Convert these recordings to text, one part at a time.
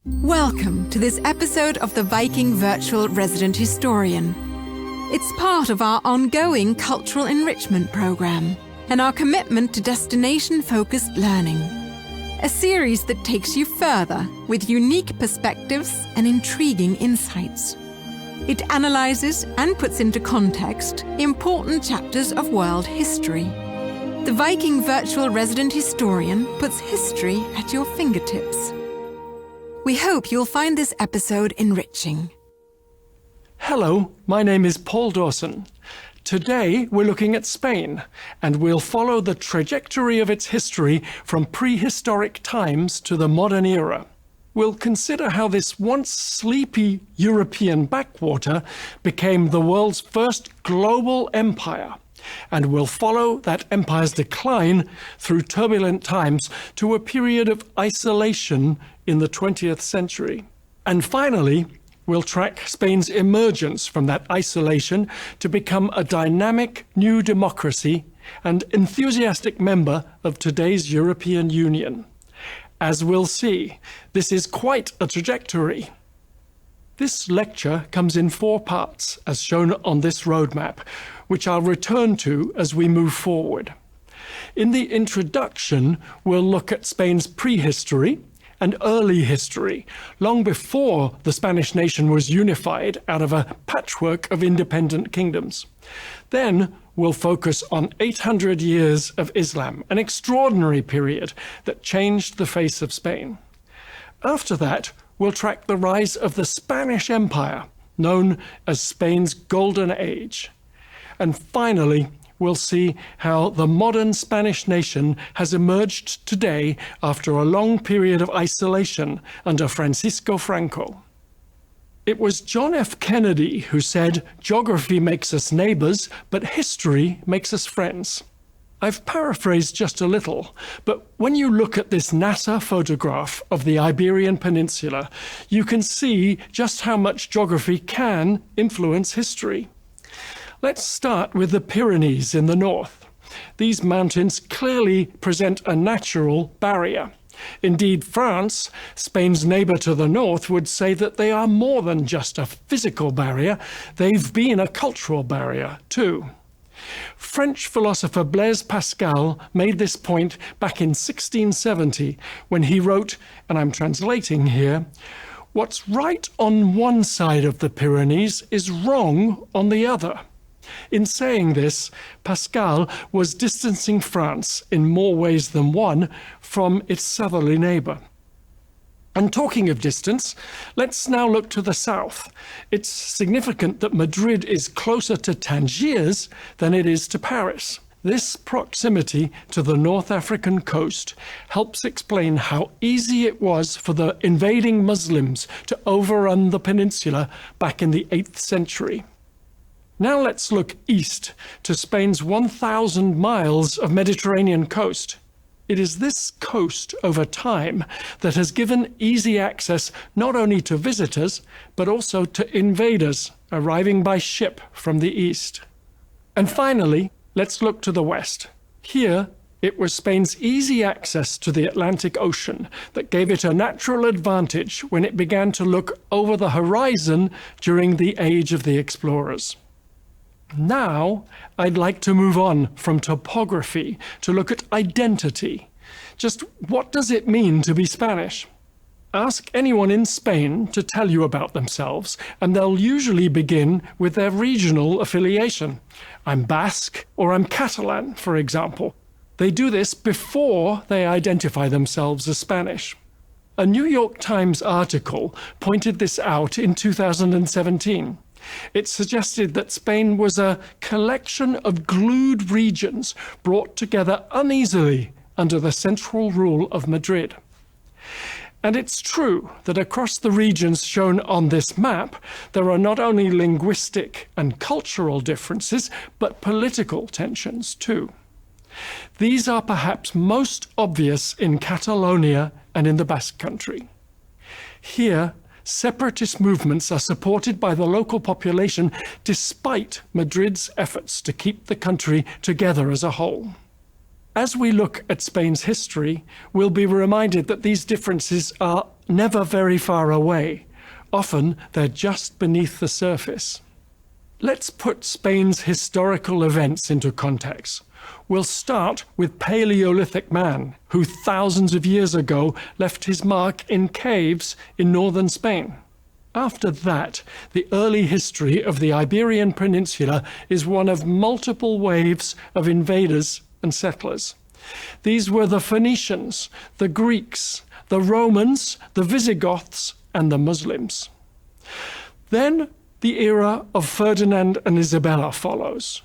Welcome to this episode of the Viking Virtual Resident Historian. It's part of our ongoing cultural enrichment program and our commitment to destination-focused learning. A series that takes you further with unique perspectives and intriguing insights. It analyzes and puts into context important chapters of world history. The Viking Virtual Resident Historian puts history at your fingertips. We hope you'll find this episode enriching. Hello, my name is Paul Dawson. Today we're looking at Spain, and we'll follow the trajectory of its history from prehistoric times to the modern era. We'll consider how this once sleepy European backwater became the world's first global empire, and we'll follow that empire's decline through turbulent times to a period of isolation in the 20th century. And finally, we'll track Spain's emergence from that isolation to become a dynamic new democracy and enthusiastic member of today's European Union. As we'll see, this is quite a trajectory. This lecture comes in 4 parts, as shown on this roadmap, which I'll return to as we move forward. In the introduction, we'll look at Spain's prehistory and early history, long before the Spanish nation was unified out of a patchwork of independent kingdoms. Then we'll focus on 800 years of Islam, an extraordinary period that changed the face of Spain. After that, we'll track the rise of the Spanish Empire, known as Spain's Golden Age. And finally, we'll see how the modern Spanish nation has emerged today after a long period of isolation under Francisco Franco. It was John F. Kennedy who said, "Geography makes us neighbors, but history makes us friends." I've paraphrased just a little, but when you look at this NASA photograph of the Iberian Peninsula, you can see just how much geography can influence history. Let's start with the Pyrenees in the north. These mountains clearly present a natural barrier. Indeed, France, Spain's neighbor to the north, would say that they are more than just a physical barrier. They've been a cultural barrier too. French philosopher Blaise Pascal made this point back in 1670 when he wrote, and I'm translating here, "What's right on one side of the Pyrenees is wrong on the other." In saying this, Pascal was distancing France in more ways than one from its southerly neighbor. And talking of distance, let's now look to the south. It's significant that Madrid is closer to Tangiers than it is to Paris. This proximity to the North African coast helps explain how easy it was for the invading Muslims to overrun the peninsula back in the 8th century. Now let's look east to Spain's 1,000 miles of Mediterranean coast. It is this coast over time that has given easy access not only to visitors, but also to invaders arriving by ship from the east. And finally, let's look to the west. Here, it was Spain's easy access to the Atlantic Ocean that gave it a natural advantage when it began to look over the horizon during the age of the explorers. Now, I'd like to move on from topography to look at identity. Just what does it mean to be Spanish? Ask anyone in Spain to tell you about themselves, and they'll usually begin with their regional affiliation. I'm Basque or I'm Catalan, for example. They do this before they identify themselves as Spanish. A New York Times article pointed this out in 2017. It suggested that Spain was a collection of glued regions brought together uneasily under the central rule of Madrid. And it's true that across the regions shown on this map, there are not only linguistic and cultural differences, but political tensions too. These are perhaps most obvious in Catalonia and in the Basque Country. Here, separatist movements are supported by the local population despite Madrid's efforts to keep the country together as a whole. As we look at Spain's history, we'll be reminded that these differences are never very far away. Often, they're just beneath the surface. Let's put Spain's historical events into context. We'll start with Paleolithic man, who thousands of years ago left his mark in caves in northern Spain. After that, the early history of the Iberian Peninsula is one of multiple waves of invaders and settlers. These were the Phoenicians, the Greeks, the Romans, the Visigoths, and the Muslims. Then the era of Ferdinand and Isabella follows.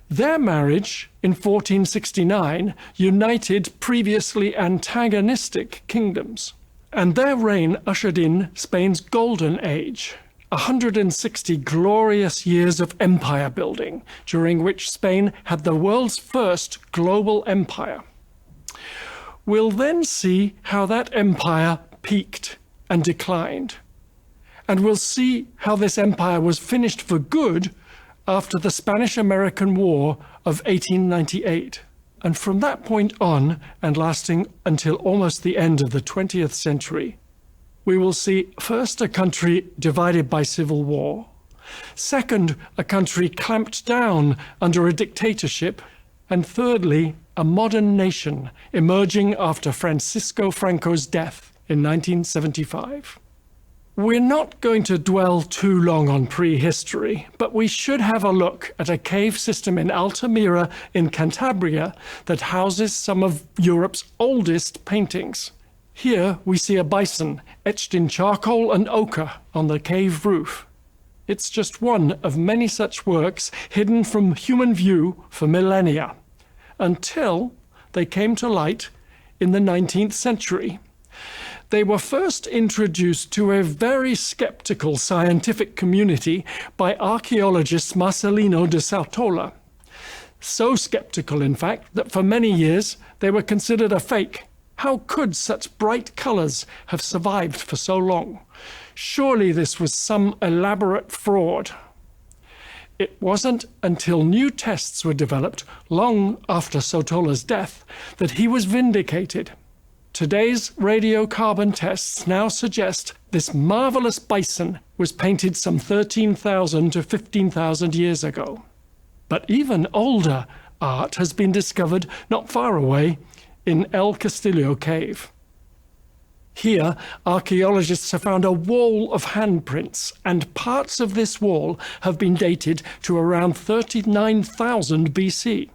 Their marriage in 1469 united previously antagonistic kingdoms, and their reign ushered in Spain's golden age, 160 glorious years of empire building, during which Spain had the world's first global empire. We'll then see how that empire peaked and declined, and we'll see how this empire was finished for good after the Spanish-American War of 1898. And from that point on, and lasting until almost the end of the 20th century, we will see first a country divided by civil war, second, a country clamped down under a dictatorship, and thirdly, a modern nation emerging after Francisco Franco's death in 1975. We're not going to dwell too long on prehistory, but we should have a look at a cave system in Altamira in Cantabria that houses some of Europe's oldest paintings. Here we see a bison etched in charcoal and ochre on the cave roof. It's just one of many such works hidden from human view for millennia, until they came to light in the 19th century. They were first introduced to a very skeptical scientific community by archaeologist Marcelino de Sautola. So skeptical, in fact, that for many years they were considered a fake. How could such bright colors have survived for so long? Surely this was some elaborate fraud. It wasn't until new tests were developed, long after Sautola's death, that he was vindicated. Today's radiocarbon tests now suggest this marvelous bison was painted some 13,000 to 15,000 years ago. But even older art has been discovered not far away in El Castillo cave. Here, archaeologists have found a wall of handprints, and parts of this wall have been dated to around 39,000 BC.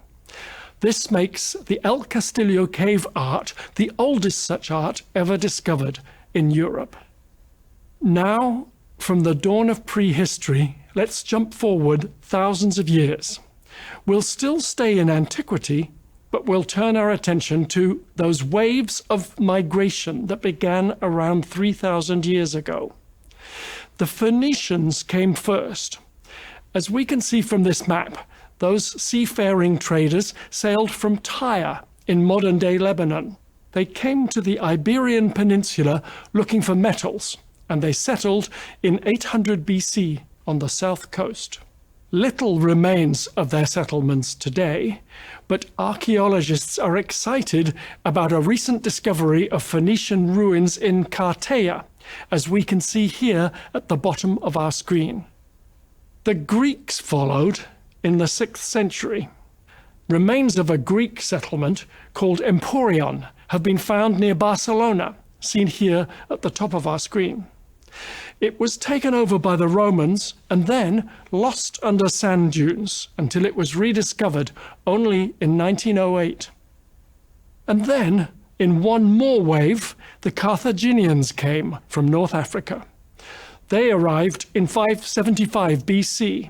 This makes the El Castillo cave art the oldest such art ever discovered in Europe. Now, from the dawn of prehistory, let's jump forward thousands of years. We'll still stay in antiquity, but we'll turn our attention to those waves of migration that began around 3,000 years ago. The Phoenicians came first. As we can see from this map, those seafaring traders sailed from Tyre in modern-day Lebanon. They came to the Iberian Peninsula looking for metals, and they settled in 800 BC on the south coast. Little remains of their settlements today, but archaeologists are excited about a recent discovery of Phoenician ruins in Carteia, as we can see here at the bottom of our screen. The Greeks followed in the 6th century. Remains of a Greek settlement called Emporion have been found near Barcelona, seen here at the top of our screen. It was taken over by the Romans and then lost under sand dunes until it was rediscovered only in 1908. And then, in one more wave, the Carthaginians came from North Africa. They arrived in 575 BC,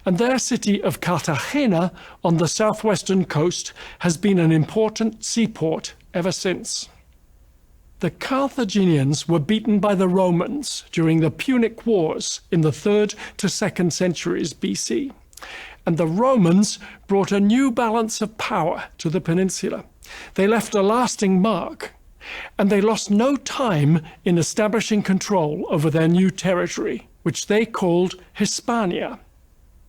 and their city of Cartagena on the southwestern coast has been an important seaport ever since. The Carthaginians were beaten by the Romans during the Punic Wars in the 3rd to 2nd centuries BC, and the Romans brought a new balance of power to the peninsula. They left a lasting mark, and they lost no time in establishing control over their new territory, which they called Hispania.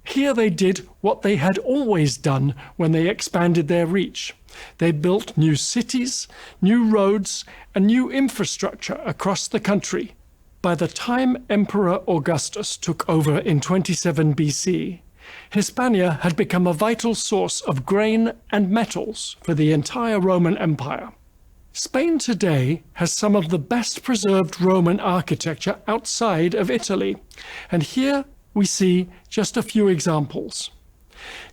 Here they did what they had always done when they expanded their reach. They built new cities, new roads, and new infrastructure across the country. By the time Emperor Augustus took over in 27 BC, Hispania had become a vital source of grain and metals for the entire Roman Empire. Spain today has some of the best preserved Roman architecture outside of Italy, and here we see just a few examples.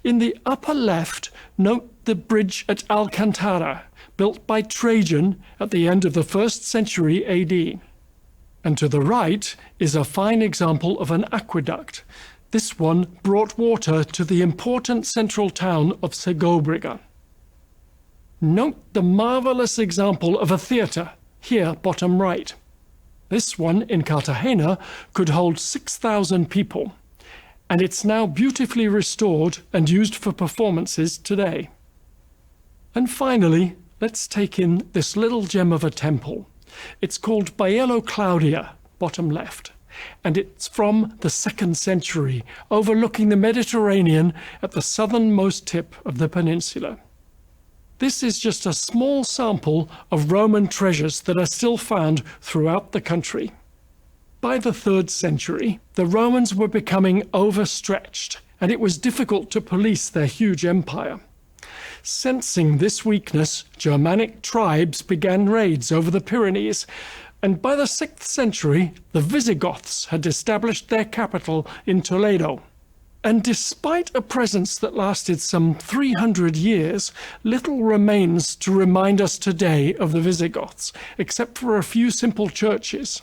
In the upper left, note the bridge at Alcantara, built by Trajan at the end of the 1st century AD. And to the right is a fine example of an aqueduct. This one brought water to the important central town of Segovia. Note the marvelous example of a theatre, here bottom right. This one in Cartagena could hold 6,000 people, and it's now beautifully restored and used for performances today. And finally, let's take in this little gem of a temple. It's called Baello Claudia, bottom left, and it's from the 2nd century, overlooking the Mediterranean at the southernmost tip of the peninsula. This is just a small sample of Roman treasures that are still found throughout the country. By the 3rd century, the Romans were becoming overstretched, and it was difficult to police their huge empire. Sensing this weakness, Germanic tribes began raids over the Pyrenees, and by the 6th century, the Visigoths had established their capital in Toledo. And despite a presence that lasted some 300 years, little remains to remind us today of the Visigoths, except for a few simple churches.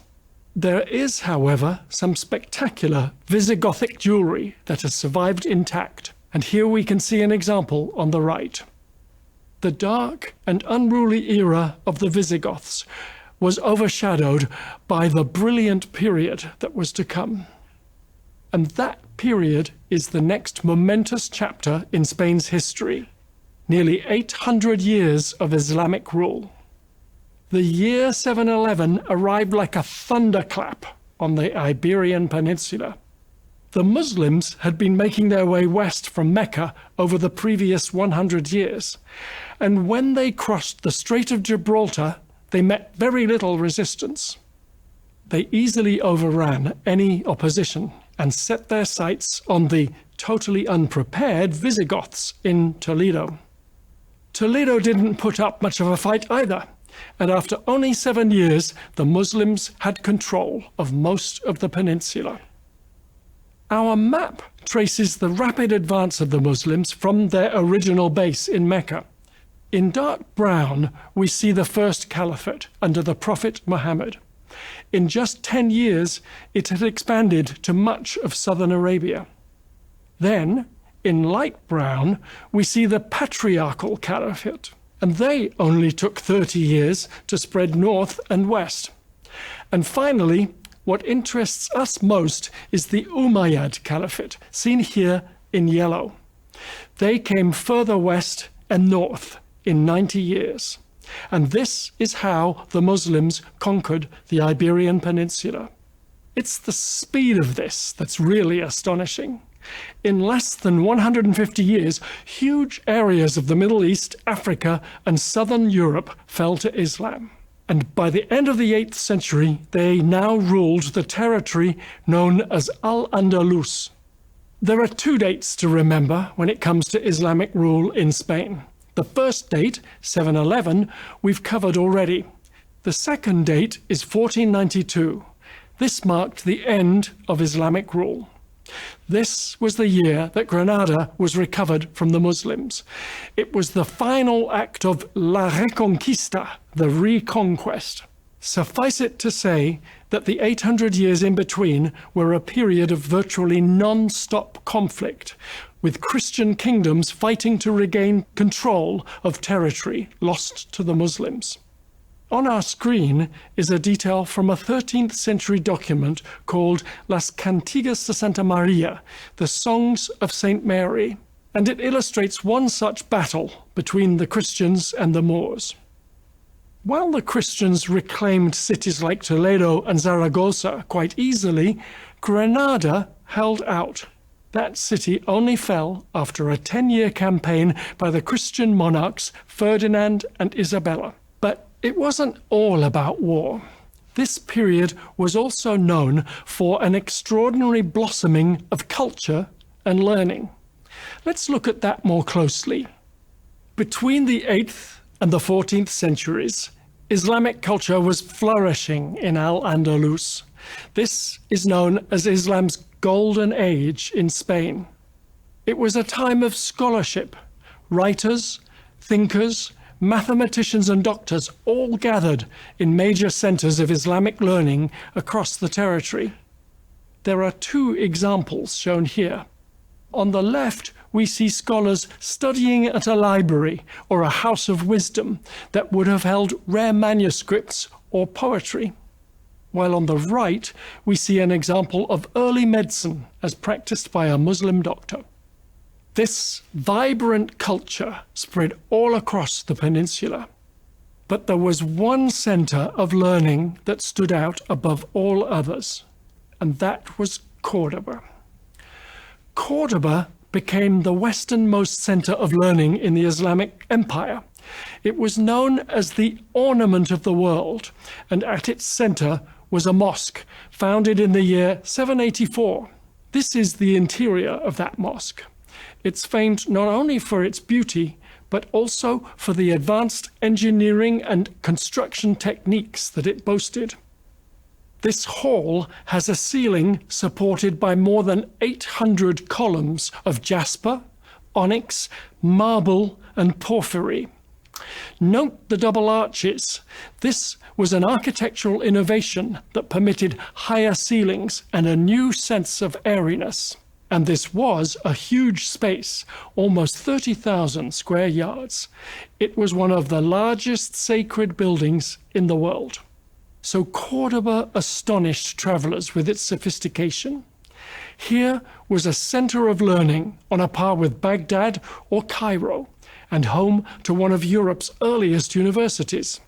There is, however, some spectacular Visigothic jewelry that has survived intact, and here we can see an example on the right. The dark and unruly era of the Visigoths was overshadowed by the brilliant period that was to come. And that period is the next momentous chapter in Spain's history, nearly 800 years of Islamic rule. The year 711 arrived like a thunderclap on the Iberian Peninsula. The Muslims had been making their way west from Mecca over the previous 100 years, and when they crossed the Strait of Gibraltar, they met very little resistance. They easily overran any opposition and set their sights on the totally unprepared Visigoths in Toledo. Toledo didn't put up much of a fight either, and after only 7 years, the Muslims had control of most of the peninsula. Our map traces the rapid advance of the Muslims from their original base in Mecca. In dark brown, we see the first caliphate under the Prophet Muhammad. In just 10 years, it had expanded to much of southern Arabia. Then, in light brown, we see the patriarchal caliphate, and they only took 30 years to spread north and west. And finally, what interests us most is the Umayyad Caliphate, seen here in yellow. They came further west and north in 90 years. And this is how the Muslims conquered the Iberian Peninsula. It's the speed of this that's really astonishing. In less than 150 years, huge areas of the Middle East, Africa, and southern Europe fell to Islam. And by the end of the 8th century, they now ruled the territory known as Al-Andalus. There are 2 dates to remember when it comes to Islamic rule in Spain. The first date, 711, we've covered already. The second date is 1492. This marked the end of Islamic rule. This was the year that Granada was recovered from the Muslims. It was the final act of La Reconquista, the reconquest. Suffice it to say that the 800 years in between were a period of virtually non-stop conflict, with Christian kingdoms fighting to regain control of territory lost to the Muslims. On our screen is a detail from a 13th century document called Las Cantigas de Santa Maria, the Songs of St. Mary, and it illustrates one such battle between the Christians and the Moors. While the Christians reclaimed cities like Toledo and Zaragoza quite easily, Granada held out. That city only fell after a 10-year campaign by the Christian monarchs Ferdinand and Isabella. But it wasn't all about war. This period was also known for an extraordinary blossoming of culture and learning. Let's look at that more closely. Between the 8th and the 14th centuries, Islamic culture was flourishing in Al-Andalus. This is known as Islam's Golden Age in Spain. It was a time of scholarship. Writers, thinkers, mathematicians and doctors all gathered in major centers of Islamic learning across the territory. There are two examples shown here. On the left, we see scholars studying at a library or a house of wisdom that would have held rare manuscripts or poetry. While on the right, we see an example of early medicine as practiced by a Muslim doctor. This vibrant culture spread all across the peninsula. But there was one center of learning that stood out above all others, and that was Cordoba. Cordoba became the westernmost center of learning in the Islamic Empire. It was known as the ornament of the world, and at its center was a mosque founded in the year 784. This is the interior of that mosque. It's famed not only for its beauty, but also for the advanced engineering and construction techniques that it boasted. This hall has a ceiling supported by more than 800 columns of jasper, onyx, marble, and porphyry. Note the double arches. This was an architectural innovation that permitted higher ceilings and a new sense of airiness. And this was a huge space, almost 30,000 square yards. It was one of the largest sacred buildings in the world. So Cordoba astonished travelers with its sophistication. Here was a center of learning on a par with Baghdad or Cairo, and home to one of Europe's earliest universities.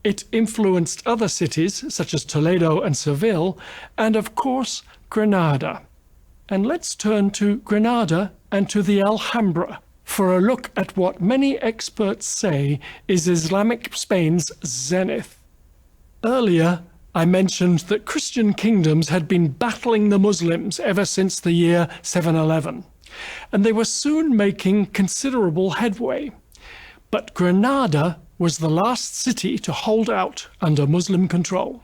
It influenced other cities such as Toledo and Seville, and of course Granada. And let's turn to Granada and to the Alhambra for a look at what many experts say is Islamic Spain's zenith. Earlier, I mentioned that Christian kingdoms had been battling the Muslims ever since the year 711, and they were soon making considerable headway. But Granada was the last city to hold out under Muslim control.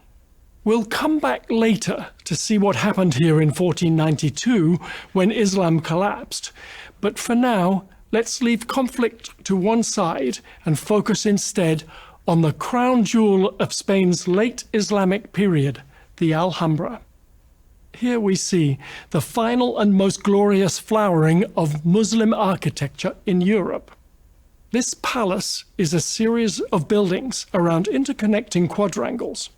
We'll come back later to see what happened here in 1492 when Islam collapsed, but for now, let's leave conflict to one side and focus instead on the crown jewel of Spain's late Islamic period, the Alhambra. Here we see the final and most glorious flowering of Muslim architecture in Europe. This palace is a series of buildings around interconnecting quadrangles.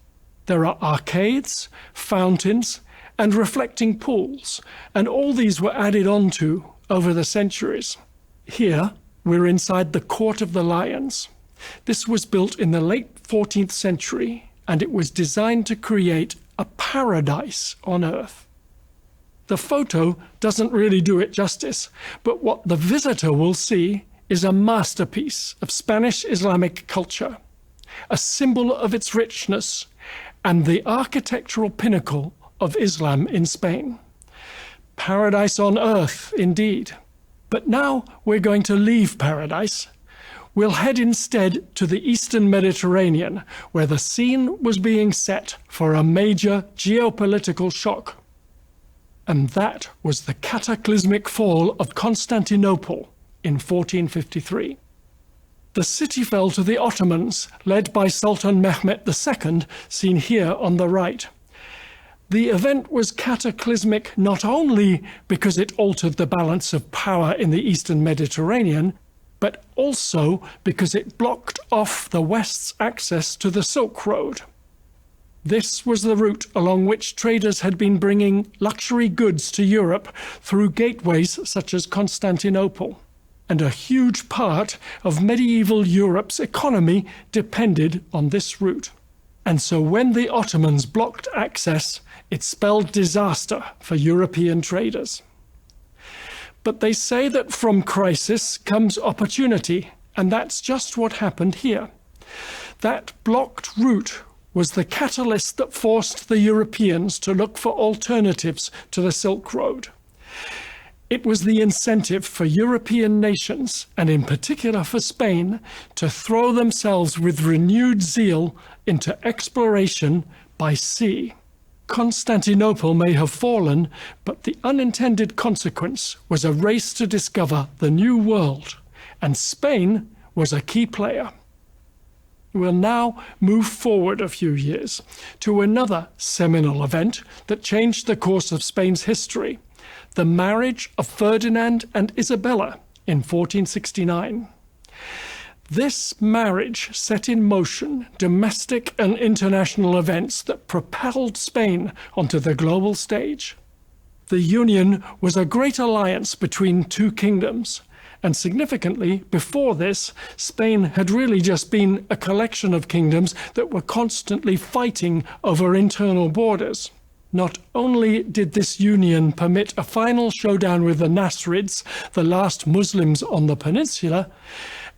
There are arcades, fountains, and reflecting pools, and all these were added onto over the centuries. Here, we're inside the Court of the Lions. This was built in the late 14th century, and it was designed to create a paradise on earth. The photo doesn't really do it justice, but what the visitor will see is a masterpiece of Spanish Islamic culture, a symbol of its richness, and the architectural pinnacle of Islam in Spain. Paradise on earth, indeed. But now we're going to leave paradise. We'll head instead to the Eastern Mediterranean, where the scene was being set for a major geopolitical shock. And that was the cataclysmic fall of Constantinople in 1453. The city fell to the Ottomans, led by Sultan Mehmet II, seen here on the right. The event was cataclysmic not only because it altered the balance of power in the Eastern Mediterranean, but also because it blocked off the West's access to the Silk Road. This was the route along which traders had been bringing luxury goods to Europe through gateways such as Constantinople. And a huge part of medieval Europe's economy depended on this route. And so when the Ottomans blocked access, it spelled disaster for European traders. But they say that from crisis comes opportunity, and that's just what happened here. That blocked route was the catalyst that forced the Europeans to look for alternatives to the Silk Road. It was the incentive for European nations, and in particular for Spain, to throw themselves with renewed zeal into exploration by sea. Constantinople may have fallen, but the unintended consequence was a race to discover the New World, and Spain was a key player. We'll now move forward a few years to another seminal event that changed the course of Spain's history, the marriage of Ferdinand and Isabella in 1469. This marriage set in motion domestic and international events that propelled Spain onto the global stage. The union was a great alliance between two kingdoms, and significantly, before this, Spain had really just been a collection of kingdoms that were constantly fighting over internal borders. Not only did this union permit a final showdown with the Nasrids, the last Muslims on the peninsula,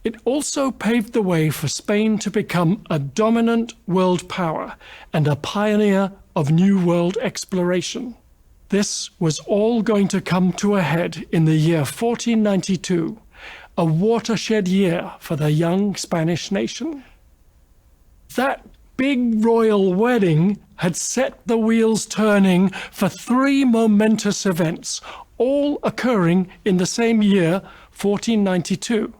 it also paved the way for Spain to become a dominant world power and a pioneer of New World exploration. This was all going to come to a head in the year 1492, a watershed year for the young Spanish nation. That big royal wedding had set the wheels turning for three momentous events, all occurring in the same year, 1492.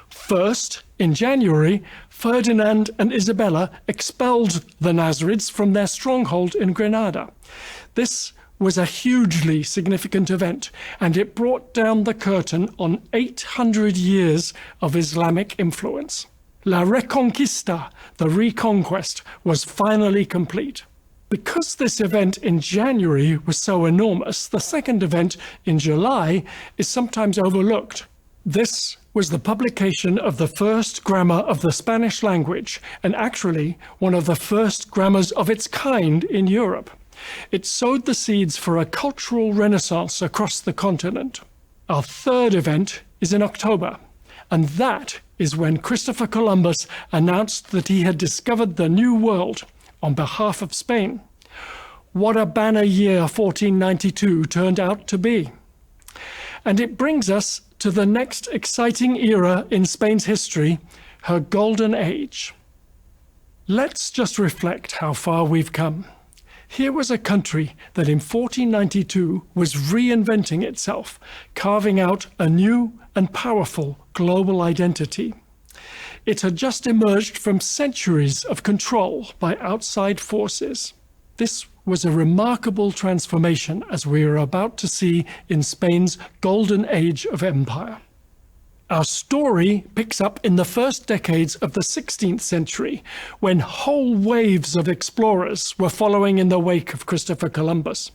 First, in January, Ferdinand and Isabella expelled the Nasrids from their stronghold in Granada. This was a hugely significant event, and it brought down the curtain on 800 years of Islamic influence. La Reconquista, the reconquest, was finally complete. Because this event in January was so enormous, the second event in July is sometimes overlooked. This was the publication of the first grammar of the Spanish language, and actually one of the first grammars of its kind in Europe. It sowed the seeds for a cultural renaissance across the continent. Our third event is in October, and that is when Christopher Columbus announced that he had discovered the New World on behalf of Spain. What a banner year 1492 turned out to be. And it brings us to the next exciting era in Spain's history, her golden age. Let's just reflect how far we've come. Here was a country that in 1492 was reinventing itself, carving out a new and powerful global identity. It had just emerged from centuries of control by outside forces. This was a remarkable transformation, as we are about to see in Spain's golden age of empire. Our story picks up in the first decades of the 16th century, when whole waves of explorers were following in the wake of Christopher Columbus.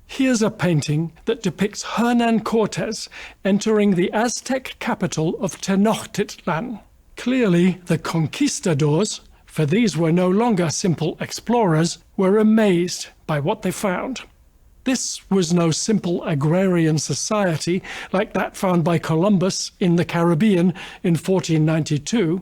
Here's a painting that depicts Hernán Cortés entering the Aztec capital of Tenochtitlan. Clearly, the conquistadors, for these were no longer simple explorers, were amazed by what they found. This was no simple agrarian society like that found by Columbus in the Caribbean in 1492.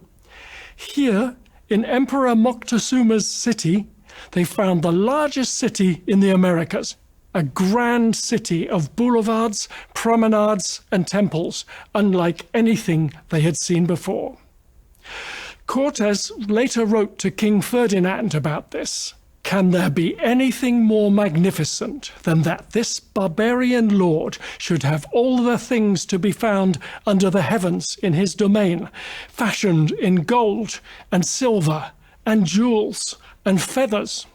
Here, in Emperor Moctezuma's city, they found the largest city in the Americas, a grand city of boulevards, promenades, and temples, unlike anything they had seen before. Cortés later wrote to King Ferdinand about this. Can there be anything more magnificent than that this barbarian lord should have all the things to be found under the heavens in his domain, fashioned in gold and silver and jewels and feathers?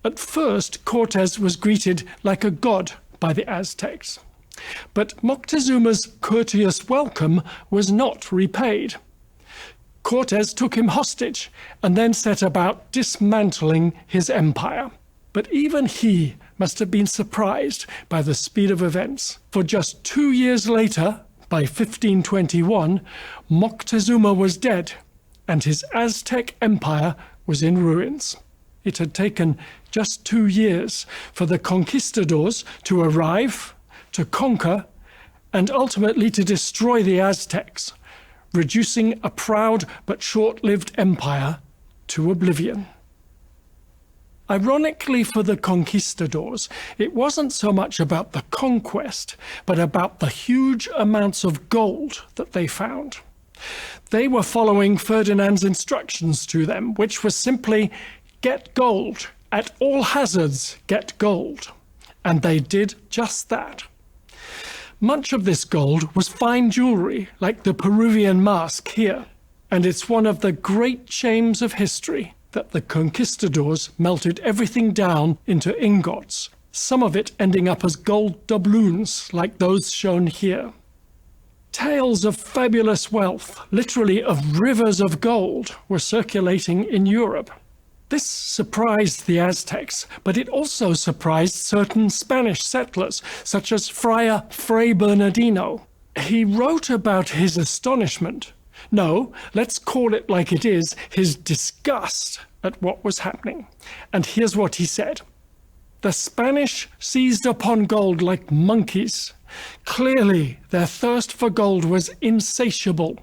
At first, Cortés was greeted like a god by the Aztecs. But Moctezuma's courteous welcome was not repaid. Cortés took him hostage and then set about dismantling his empire. But even he must have been surprised by the speed of events. For just 2 years later, by 1521, Moctezuma was dead and his Aztec empire was in ruins. It had taken just 2 years for the conquistadors to arrive, to conquer, and ultimately to destroy the Aztecs, reducing a proud but short-lived empire to oblivion. Ironically for the conquistadors, it wasn't so much about the conquest, but about the huge amounts of gold that they found. They were following Ferdinand's instructions to them, which was simply, get gold, at all hazards get gold. And they did just that. Much of this gold was fine jewelry, like the Peruvian mask here, and it's one of the great shames of history that the conquistadors melted everything down into ingots, some of it ending up as gold doubloons like those shown here. Tales of fabulous wealth, literally of rivers of gold, were circulating in Europe. This surprised the Aztecs, but it also surprised certain Spanish settlers, such as Friar Fray Bernardino. He wrote about his astonishment. No, let's call it like it is, his disgust at what was happening. And here's what he said. The Spanish seized upon gold like monkeys. Clearly, their thirst for gold was insatiable.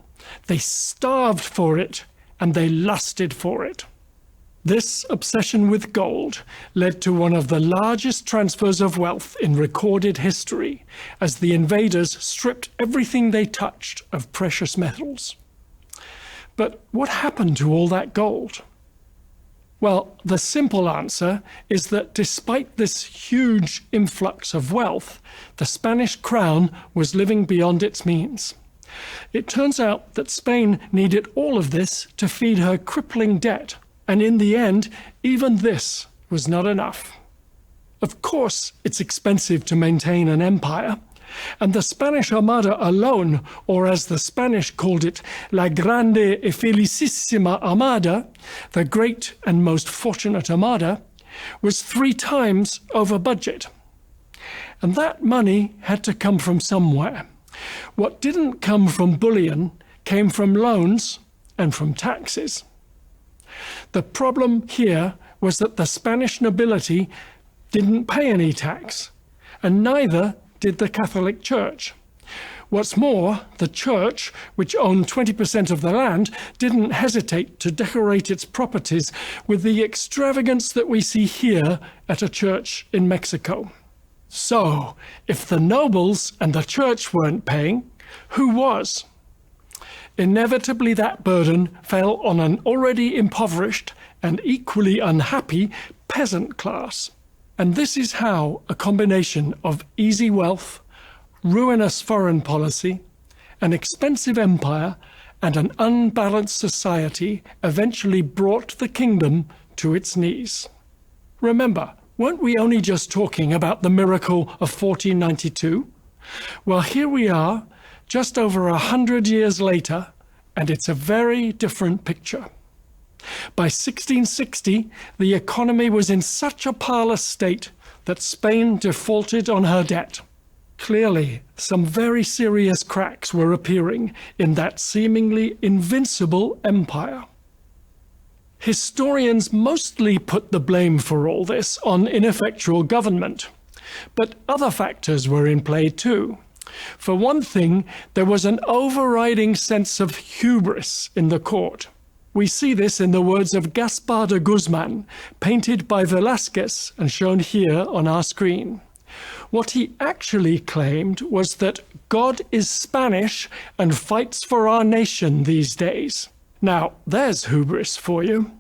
They starved for it, and they lusted for it. This obsession with gold led to one of the largest transfers of wealth in recorded history, as the invaders stripped everything they touched of precious metals. But what happened to all that gold? Well, the simple answer is that despite this huge influx of wealth, the Spanish crown was living beyond its means. It turns out that Spain needed all of this to feed her crippling debt, and in the end, even this was not enough. Of course, it's expensive to maintain an empire, and the Spanish Armada alone, or as the Spanish called it, La Grande y Felicísima Armada, the great and most fortunate Armada, was 3 times over budget. And that money had to come from somewhere. What didn't come from bullion came from loans and from taxes. The problem here was that the Spanish nobility didn't pay any tax, and neither did the Catholic Church. What's more, the Church, which owned 20% of the land, didn't hesitate to decorate its properties with the extravagance that we see here at a church in Mexico. So, if the nobles and the Church weren't paying, who was? Inevitably, that burden fell on an already impoverished and equally unhappy peasant class. And this is how a combination of easy wealth, ruinous foreign policy, an expensive empire, and an unbalanced society eventually brought the kingdom to its knees. Remember, weren't we only just talking about the miracle of 1492? Well, here we are, just over 100 years later, and it's a very different picture. By 1660, the economy was in such a parlous state that Spain defaulted on her debt. Clearly, some very serious cracks were appearing in that seemingly invincible empire. Historians mostly put the blame for all this on ineffectual government, but other factors were in play too. For one thing, there was an overriding sense of hubris in the court. We see this in the words of Gaspar de Guzman, painted by Velázquez and shown here on our screen. What he actually claimed was that God is Spanish and fights for our nation these days. Now, there's hubris for you.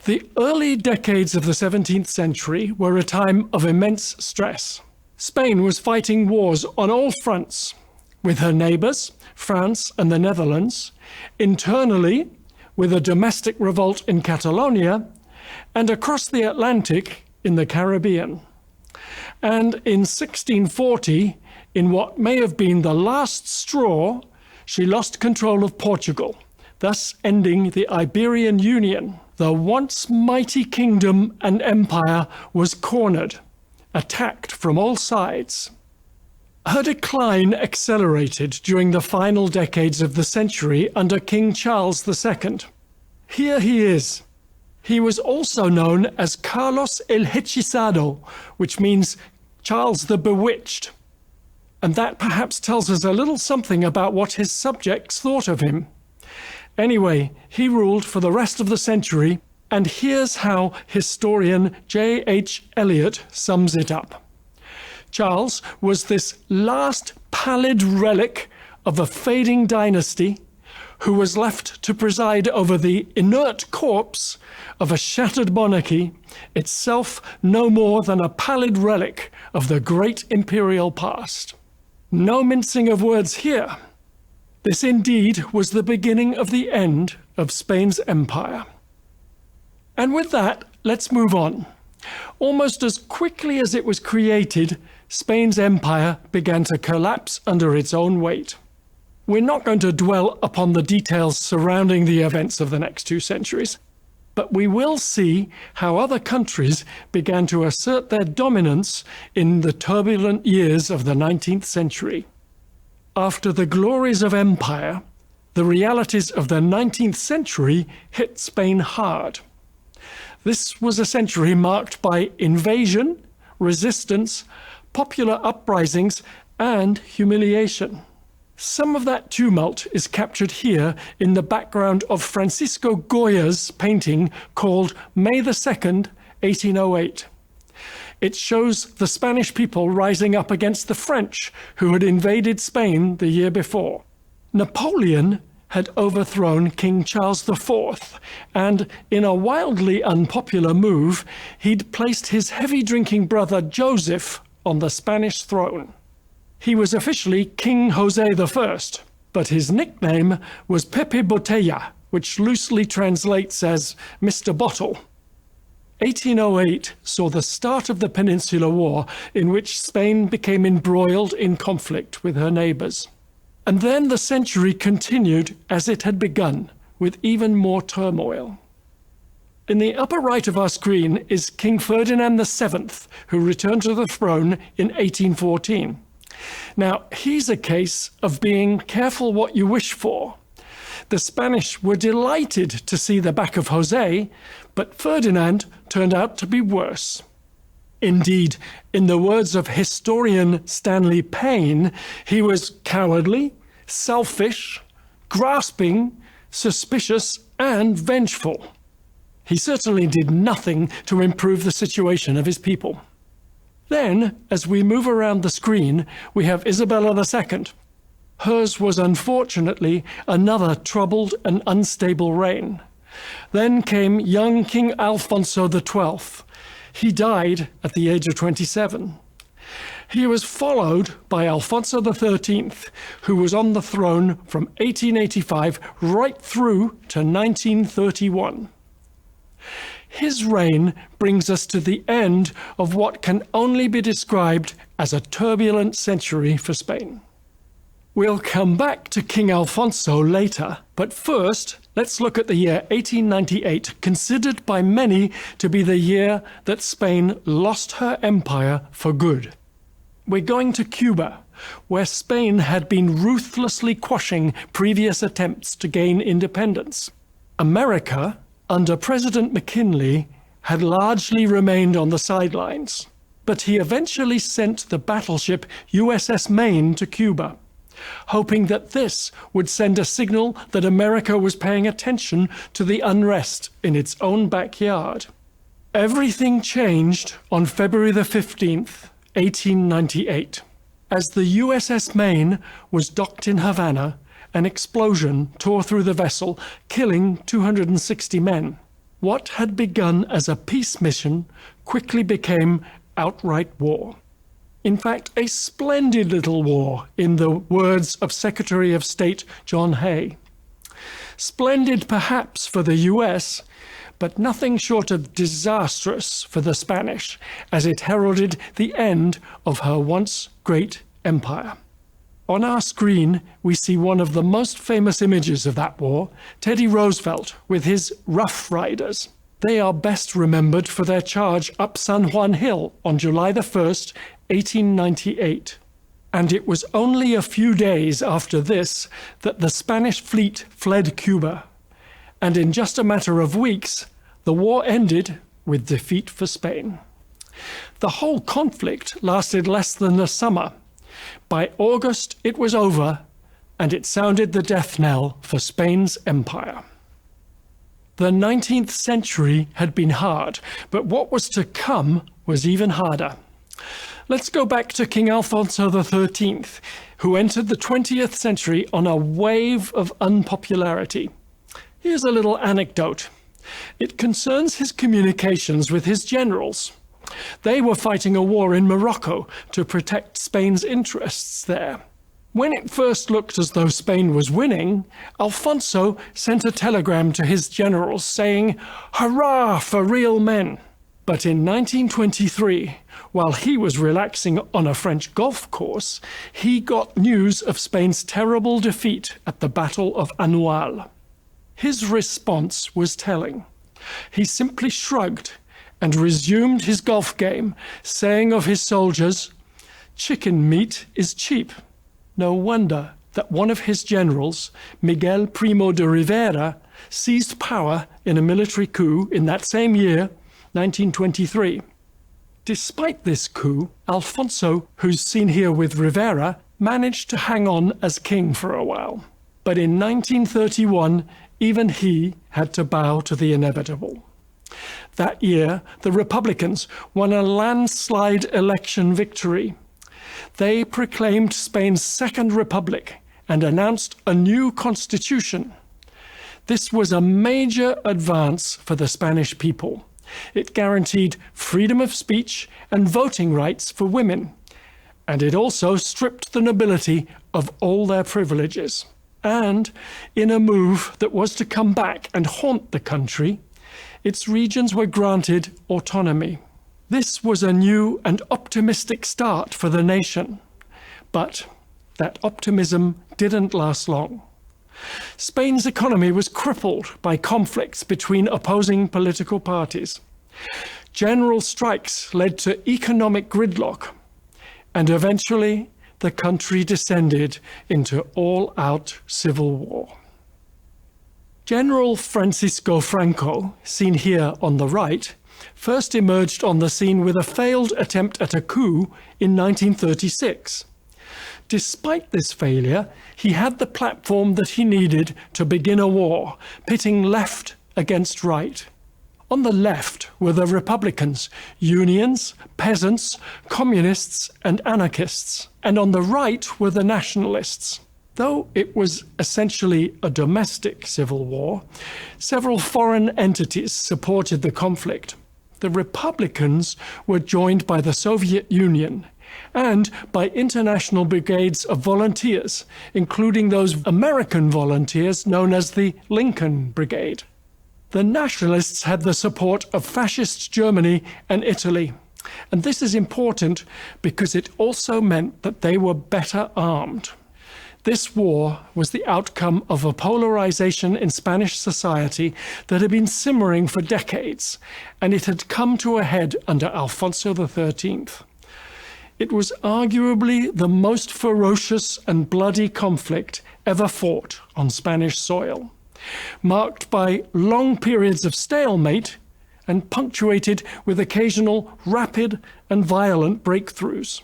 The early decades of the 17th century were a time of immense stress. Spain was fighting wars on all fronts, with her neighbours, France and the Netherlands, internally with a domestic revolt in Catalonia, and across the Atlantic in the Caribbean. And in 1640, in what may have been the last straw, she lost control of Portugal, thus ending the Iberian Union. The once mighty kingdom and empire was cornered, attacked from all sides. Her decline accelerated during the final decades of the century under King Charles II. Here he is. He was also known as Carlos el Hechizado, which means Charles the Bewitched. and that perhaps tells us a little something about what his subjects thought of him. Anyway, he ruled for the rest of the century, and here's how historian J.H. Eliot sums it up. Charles was this last pallid relic of a fading dynasty who was left to preside over the inert corpse of a shattered monarchy, itself no more than a pallid relic of the great imperial past. No mincing of words here. This indeed was the beginning of the end of Spain's empire. And with that, let's move on. Almost as quickly as it was created, Spain's empire began to collapse under its own weight. We're not going to dwell upon the details surrounding the events of the next 2 centuries, but we will see how other countries began to assert their dominance in the turbulent years of the 19th century. After the glories of empire, the realities of the 19th century hit Spain hard. This was a century marked by invasion, resistance, popular uprisings, and humiliation. Some of that tumult is captured here in the background of Francisco Goya's painting called May the 2nd, 1808. It shows the Spanish people rising up against the French, who had invaded Spain the year before. Napoleon had overthrown King Charles IV, and in a wildly unpopular move, he'd placed his heavy-drinking brother Joseph on the Spanish throne. He was officially King Jose I, but his nickname was Pepe Botella, which loosely translates as Mr. Bottle. 1808 saw the start of the Peninsular War, in which Spain became embroiled in conflict with her neighbours. And then the century continued as it had begun, with even more turmoil. In the upper right of our screen is King Ferdinand VII, who returned to the throne in 1814. Now, he's a case of being careful what you wish for. The Spanish were delighted to see the back of Jose, but Ferdinand turned out to be worse. Indeed, in the words of historian Stanley Payne, he was cowardly, selfish, grasping, suspicious, and vengeful. He certainly did nothing to improve the situation of his people. Then, as we move around the screen, we have Isabella II. Hers was unfortunately another troubled and unstable reign. Then came young King Alfonso XII. He died at the age of 27. He was followed by Alfonso XIII, who was on the throne from 1885 right through to 1931. His reign brings us to the end of what can only be described as a turbulent century for Spain. We'll come back to King Alfonso later, but first, let's look at the year 1898, considered by many to be the year that Spain lost her empire for good. We're going to Cuba, where Spain had been ruthlessly quashing previous attempts to gain independence. America, under President McKinley, had largely remained on the sidelines, but he eventually sent the battleship USS Maine to Cuba, hoping that this would send a signal that America was paying attention to the unrest in its own backyard. Everything changed on February the 15th, 1898. As the USS Maine was docked in Havana, an explosion tore through the vessel, killing 260 men. What had begun as a peace mission quickly became outright war. In fact, a splendid little war, in the words of Secretary of State John Hay. Splendid perhaps for the US, but nothing short of disastrous for the Spanish, as it heralded the end of her once great empire. On our screen, we see one of the most famous images of that war, Teddy Roosevelt with his Rough Riders. They are best remembered for their charge up San Juan Hill on July the 1st, 1898. And it was only a few days after this that the Spanish fleet fled Cuba. And in just a matter of weeks, the war ended with defeat for Spain. The whole conflict lasted less than a summer. By August, it was over, and it sounded the death knell for Spain's empire. The 19th century had been hard, but what was to come was even harder. Let's go back to King Alfonso XIII, who entered the 20th century on a wave of unpopularity. Here's a little anecdote. It concerns his communications with his generals. They were fighting a war in Morocco to protect Spain's interests there. When it first looked as though Spain was winning, Alfonso sent a telegram to his generals saying, "Hurrah for real men!" But in 1923, while he was relaxing on a French golf course, he got news of Spain's terrible defeat at the Battle of Anual. His response was telling. He simply shrugged and resumed his golf game, saying of his soldiers, "Chicken meat is cheap." No wonder that one of his generals, Miguel Primo de Rivera, seized power in a military coup in that same year, 1923. Despite this coup, Alfonso, who's seen here with Rivera, managed to hang on as king for a while. But in 1931, even he had to bow to the inevitable. That year, the Republicans won a landslide election victory. They proclaimed Spain's Second Republic and announced a new constitution. This was a major advance for the Spanish people. It guaranteed freedom of speech and voting rights for women, and it also stripped the nobility of all their privileges. And in a move that was to come back and haunt the country, its regions were granted autonomy. This was a new and optimistic start for the nation. But that optimism didn't last long. Spain's economy was crippled by conflicts between opposing political parties. General strikes led to economic gridlock, and eventually the country descended into all-out civil war. General Francisco Franco, seen here on the right, first emerged on the scene with a failed attempt at a coup in 1936. Despite this failure, he had the platform that he needed to begin a war, pitting left against right. On the left were the Republicans, unions, peasants, communists, and anarchists. And on the right were the nationalists. Though it was essentially a domestic civil war, several foreign entities supported the conflict. The Republicans were joined by the Soviet Union and by international brigades of volunteers, including those American volunteers known as the Lincoln Brigade. The nationalists had the support of fascist Germany and Italy, and this is important because it also meant that they were better armed. This war was the outcome of a polarization in Spanish society that had been simmering for decades, and it had come to a head under Alfonso XIII. It was arguably the most ferocious and bloody conflict ever fought on Spanish soil, marked by long periods of stalemate and punctuated with occasional rapid and violent breakthroughs.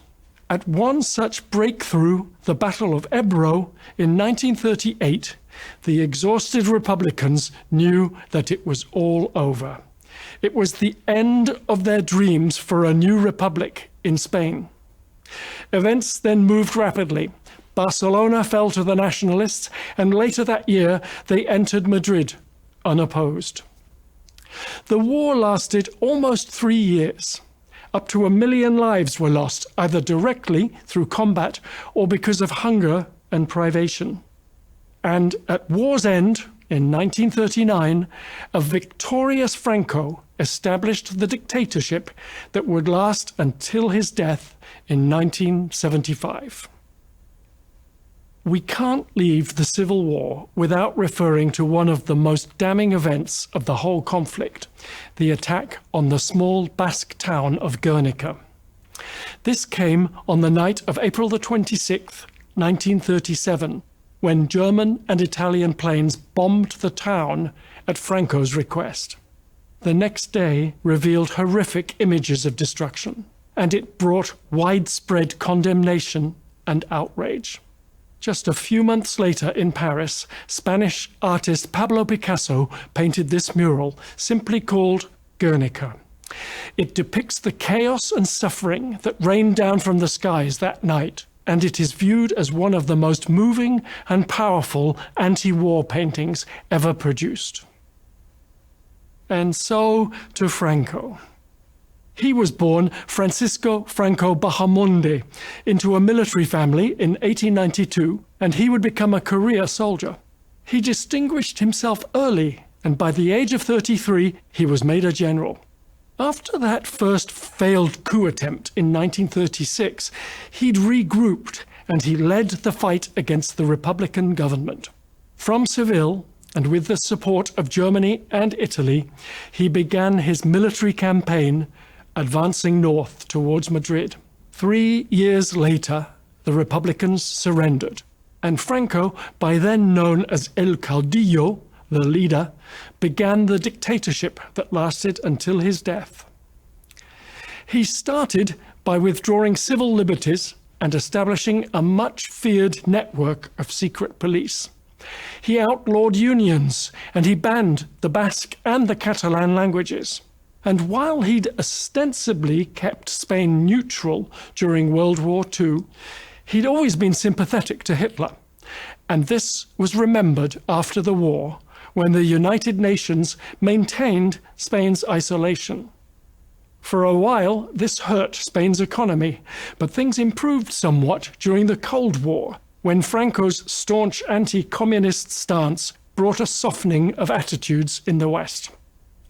At one such breakthrough, the Battle of Ebro in 1938, the exhausted Republicans knew that it was all over. It was the end of their dreams for a new republic in Spain. Events then moved rapidly. Barcelona fell to the nationalists, and later that year they entered Madrid, unopposed. The war lasted almost 3 years. Up to 1 million lives were lost, either directly through combat or because of hunger and privation. And at war's end, in 1939, a victorious Franco established the dictatorship that would last until his death in 1975. We can't leave the Civil War without referring to one of the most damning events of the whole conflict, the attack on the small Basque town of Guernica. This came on the night of April the 26th, 1937, when German and Italian planes bombed the town at Franco's request. The next day revealed horrific images of destruction, and it brought widespread condemnation and outrage. Just a few months later in Paris, Spanish artist Pablo Picasso painted this mural, simply called Guernica. It depicts the chaos and suffering that rained down from the skies that night, and it is viewed as one of the most moving and powerful anti-war paintings ever produced. And so to Franco. He was born Francisco Franco Bahamonde into a military family in 1892, and he would become a career soldier. He distinguished himself early, and by the age of 33, he was made a general. After that first failed coup attempt in 1936, he'd regrouped and he led the fight against the Republican government. From Seville, and with the support of Germany and Italy, he began his military campaign, advancing north towards Madrid. 3 years later, the Republicans surrendered, and Franco, by then known as El Caudillo, the leader, began the dictatorship that lasted until his death. He started by withdrawing civil liberties and establishing a much-feared network of secret police. He outlawed unions, and he banned the Basque and the Catalan languages. And while he'd ostensibly kept Spain neutral during World War II, he'd always been sympathetic to Hitler. And this was remembered after the war, when the United Nations maintained Spain's isolation. For a while, this hurt Spain's economy, but things improved somewhat during the Cold War, when Franco's staunch anti-communist stance brought a softening of attitudes in the West.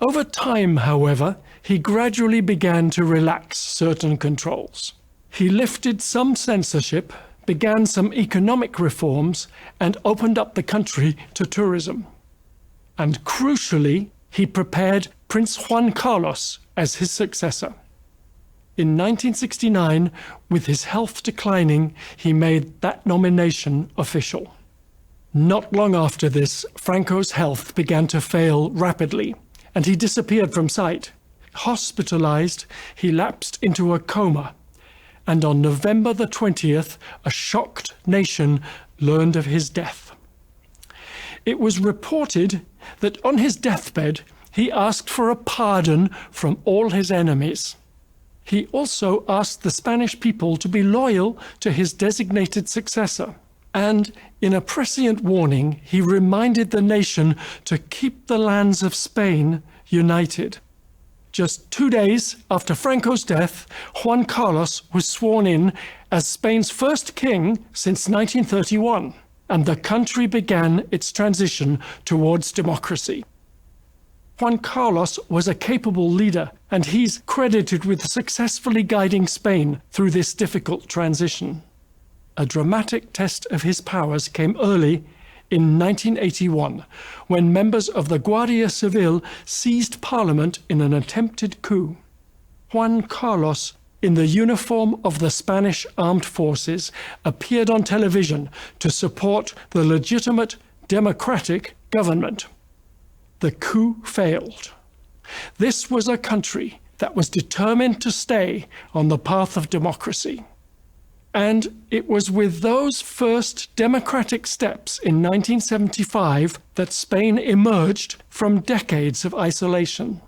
Over time, however, he gradually began to relax certain controls. He lifted some censorship, began some economic reforms, and opened up the country to tourism. And crucially, he prepared Prince Juan Carlos as his successor. In 1969, with his health declining, he made that nomination official. Not long after this, Franco's health began to fail rapidly, and he disappeared from sight. Hospitalized, he lapsed into a coma, and on November the 20th, a shocked nation learned of his death. It was reported that on his deathbed, he asked for a pardon from all his enemies. He also asked the Spanish people to be loyal to his designated successor. And in a prescient warning, he reminded the nation to keep the lands of Spain united. Just 2 days after Franco's death, Juan Carlos was sworn in as Spain's first king since 1931, and the country began its transition towards democracy. Juan Carlos was a capable leader, and he's credited with successfully guiding Spain through this difficult transition. A dramatic test of his powers came early in 1981, when members of the Guardia Civil seized Parliament in an attempted coup. Juan Carlos, in the uniform of the Spanish armed forces, appeared on television to support the legitimate democratic government. The coup failed. This was a country that was determined to stay on the path of democracy. And it was with those first democratic steps in 1975 that Spain emerged from decades of isolation.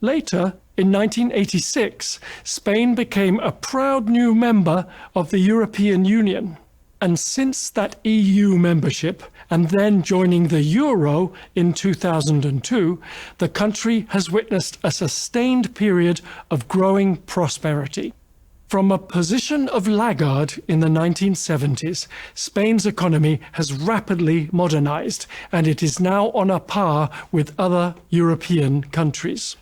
Later, in 1986, Spain became a proud new member of the European Union. And since that EU membership, and then joining the euro in 2002, the country has witnessed a sustained period of growing prosperity. From a position of laggard in the 1970s, Spain's economy has rapidly modernized, and it is now on a par with other European countries.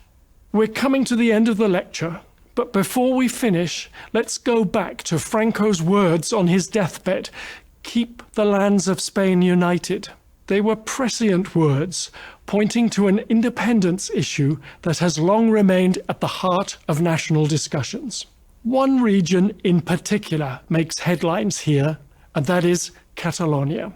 We're coming to the end of the lecture, but before we finish, let's go back to Franco's words on his deathbed, "Keep the lands of Spain united." They were prescient words, pointing to an independence issue that has long remained at the heart of national discussions. One region in particular makes headlines here, and that is Catalonia.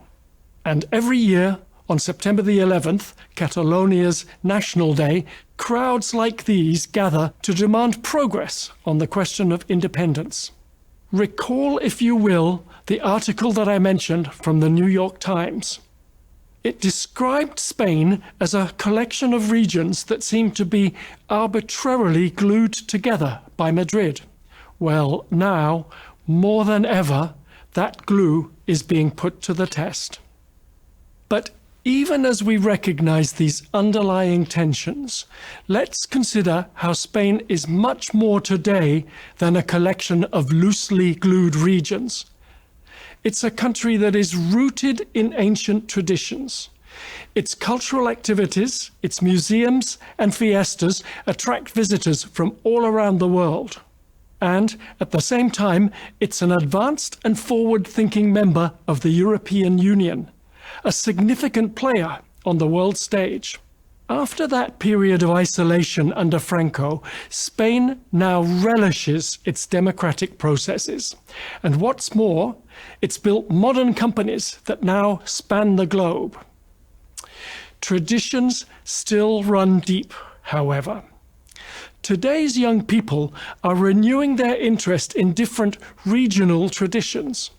And every year, on September the 11th, Catalonia's National Day, crowds like these gather to demand progress on the question of independence. Recall, if you will, the article that I mentioned from the New York Times. It described Spain as a collection of regions that seemed to be arbitrarily glued together by Madrid. Well, now, more than ever, that glue is being put to the test. But even as we recognize these underlying tensions, let's consider how Spain is much more today than a collection of loosely glued regions. It's a country that is rooted in ancient traditions. Its cultural activities, its museums and fiestas attract visitors from all around the world. And at the same time, it's an advanced and forward-thinking member of the European Union, a significant player on the world stage. After that period of isolation under Franco, Spain now relishes its democratic processes. And what's more, it's built modern companies that now span the globe. Traditions still run deep, however. Today's young people are renewing their interest in different regional traditions.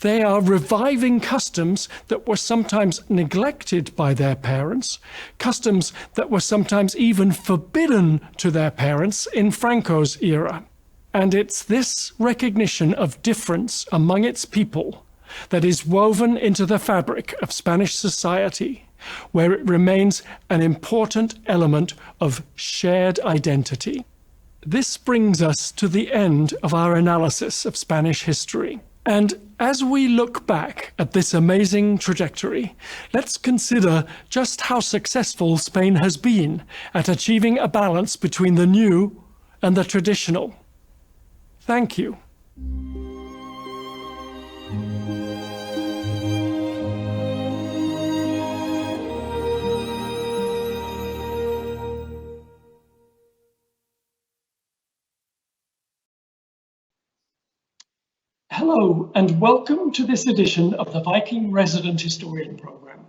They are reviving customs that were sometimes neglected by their parents, customs that were sometimes even forbidden to their parents in Franco's era. And it's this recognition of difference among its people that is woven into the fabric of Spanish society, where it remains an important element of shared identity. This brings us to the end of our analysis of Spanish history. And as we look back at this amazing trajectory, let's consider just how successful Spain has been at achieving a balance between the new and the traditional. Thank you. Hello, and welcome to this edition of the Viking Resident Historian Program.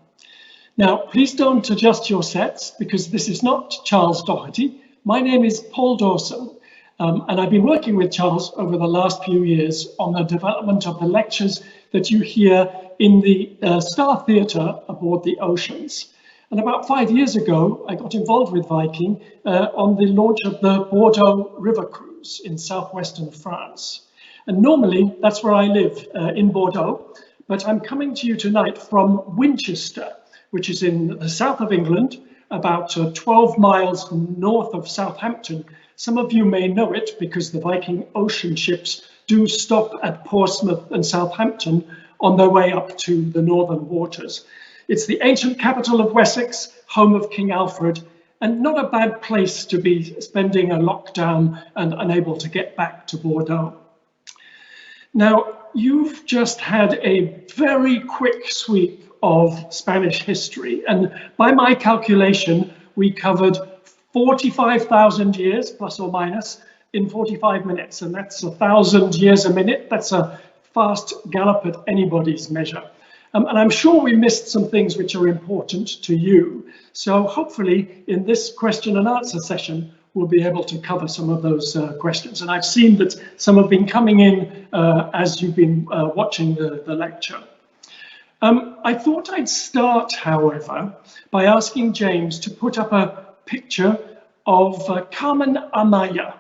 Now, please don't adjust your sets because this is not Charles Doherty. My name is Paul Dawson, and I've been working with Charles over the last few years on the development of the lectures that you hear in the Star Theatre aboard the oceans. And about 5 years ago, I got involved with Viking on the launch of the Bordeaux River Cruise in southwestern France. And normally that's where I live, in Bordeaux, but I'm coming to you tonight from Winchester, which is in the south of England, about 12 miles north of Southampton. Some of you may know it because the Viking ocean ships do stop at Portsmouth and Southampton on their way up to the northern waters. It's the ancient capital of Wessex, home of King Alfred, and not a bad place to be spending a lockdown and unable to get back to Bordeaux. Now, you've just had a very quick sweep of Spanish history, and by my calculation, we covered 45,000 years, plus or minus, in 45 minutes, and that's 1,000 years a minute. That's a fast gallop at anybody's measure. And I'm sure we missed some things which are important to you. So hopefully in this question and answer session, we'll be able to cover some of those questions. And I've seen that some have been coming in as you've been watching the lecture. I thought I'd start, however, by asking James to put up a picture of Carmen Amaya.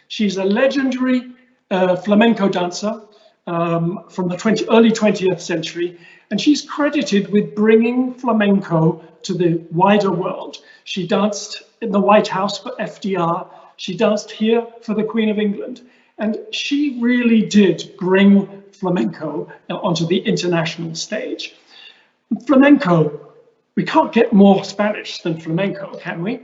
She's a legendary flamenco dancer from the early 20th century, and she's credited with bringing flamenco to the wider world. She danced in the White House for FDR. She danced here for the Queen of England. And she really did bring flamenco onto the international stage. Flamenco, we can't get more Spanish than flamenco, can we?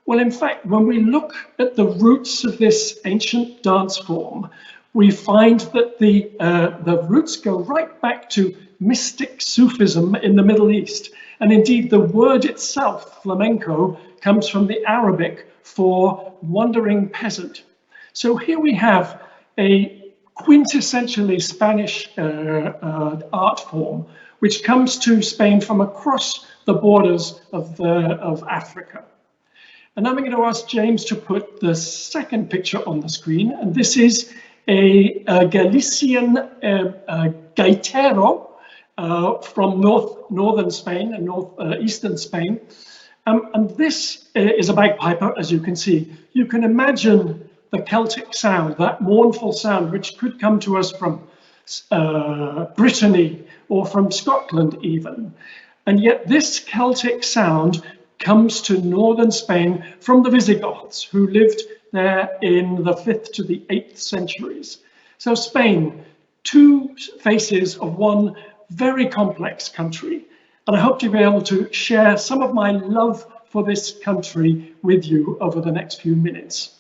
Well, in fact, when we look at the roots of this ancient dance form, we find that the roots go right back to mystic Sufism in the Middle East. And indeed, the word itself, flamenco, comes from the Arabic for wandering peasant. So here we have a quintessentially Spanish art form, which comes to Spain from across the borders of Africa. And I'm going to ask James to put the second picture on the screen, and this is a Galician gaitero from northern Spain and northeastern Spain. And this is a bagpiper, as you can see. You can imagine the Celtic sound, that mournful sound, which could come to us from Brittany or from Scotland even. And yet this Celtic sound comes to northern Spain from the Visigoths, who lived there in the 5th to the 8th centuries. So Spain, two faces of one very complex country. And I hope to be able to share some of my love for this country with you over the next few minutes.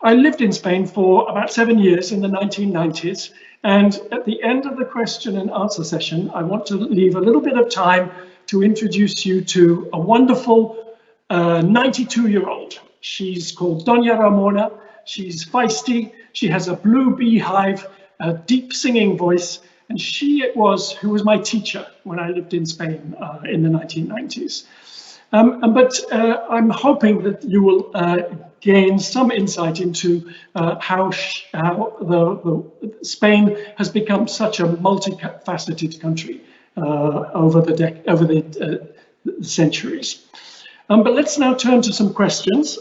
I lived in Spain for about 7 years in the 1990s. And at the end of the question and answer session, I want to leave a little bit of time to introduce you to a wonderful 92-year-old. She's called Doña Ramona. She's feisty. She has a blue beehive, a deep singing voice. And she it was who was my teacher when I lived in Spain in the 1990s. But I'm hoping that you will gain some insight into how Spain has become such a multifaceted country over the centuries. But let's now turn to some questions.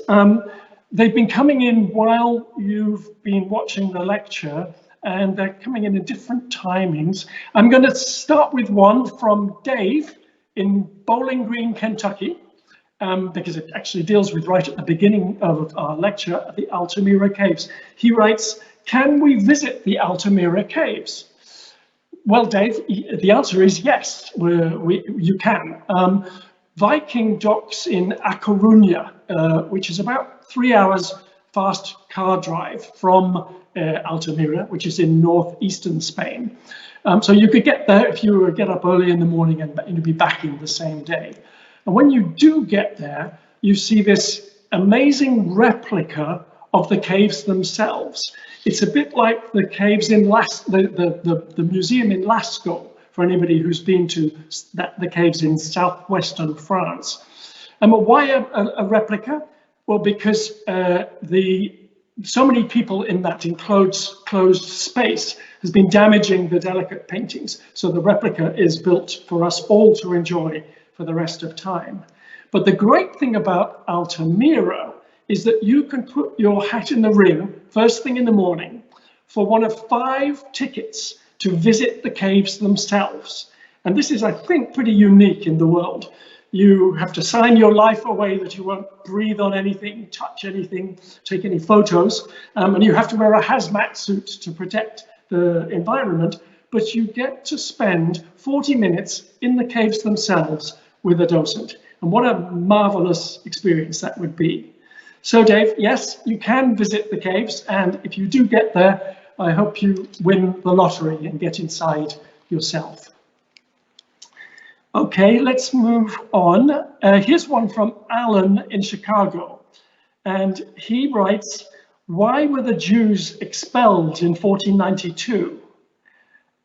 They've been coming in while you've been watching the lecture, and they're coming in different timings. I'm going to start with one from Dave in Bowling Green, Kentucky, because it actually deals with right at the beginning of our lecture, the Altamira Caves. He writes, can we visit the Altamira Caves? Well, Dave, the answer is yes, you can. Viking docks in A Coruña, which is about 3 hours fast car drive from Altamira, which is in northeastern Spain. So you could get there if you get up early in the morning and you'd be back in the same day. And when you do get there, you see this amazing replica of the caves themselves. It's a bit like the caves in the museum in Lascaux, for anybody who's been to the caves in southwestern France. And why a replica? Well, because so many people in that enclosed space has been damaging the delicate paintings. So the replica is built for us all to enjoy for the rest of time. But the great thing about Altamira is that you can put your hat in the ring first thing in the morning for one of 5 tickets to visit the caves themselves. And this is, I think, pretty unique in the world. You have to sign your life away that you won't breathe on anything, touch anything, take any photos, and you have to wear a hazmat suit to protect the environment, but you get to spend 40 minutes in the caves themselves with a docent. And what a marvelous experience that would be. So Dave, yes, you can visit the caves, and if you do get there, I hope you win the lottery and get inside yourself. Okay, let's move on. Here's one from Alan in Chicago. And he writes, why were the Jews expelled in 1492?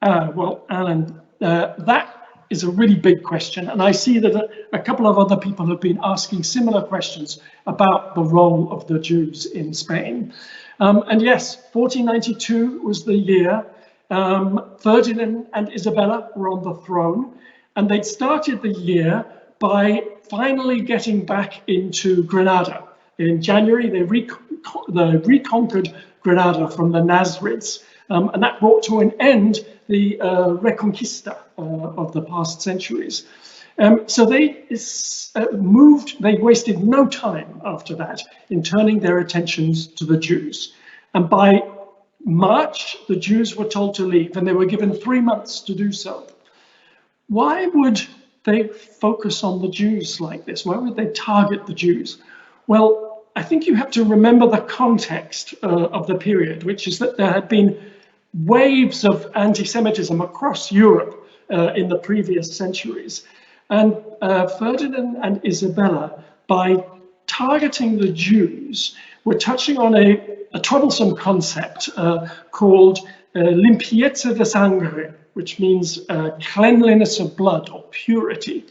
Well, Alan, that is a really big question. And I see that a couple of other people have been asking similar questions about the role of the Jews in Spain. And yes, 1492 was the year Ferdinand and Isabella were on the throne. And they'd started the year by finally getting back into Granada. In January, they reconquered Granada from the Nasrids, and that brought to an end the Reconquista of the past centuries. So they wasted no time after that in turning their attentions to the Jews. And by March, the Jews were told to leave, and they were given 3 months to do so. Why would they focus on the Jews like this? Why would they target the Jews? Well, I think you have to remember the context of the period, which is that there had been waves of anti-Semitism across Europe in the previous centuries. And Ferdinand and Isabella, by targeting the Jews, were touching on a troublesome concept called limpieza de sangre, which means cleanliness of blood or purity.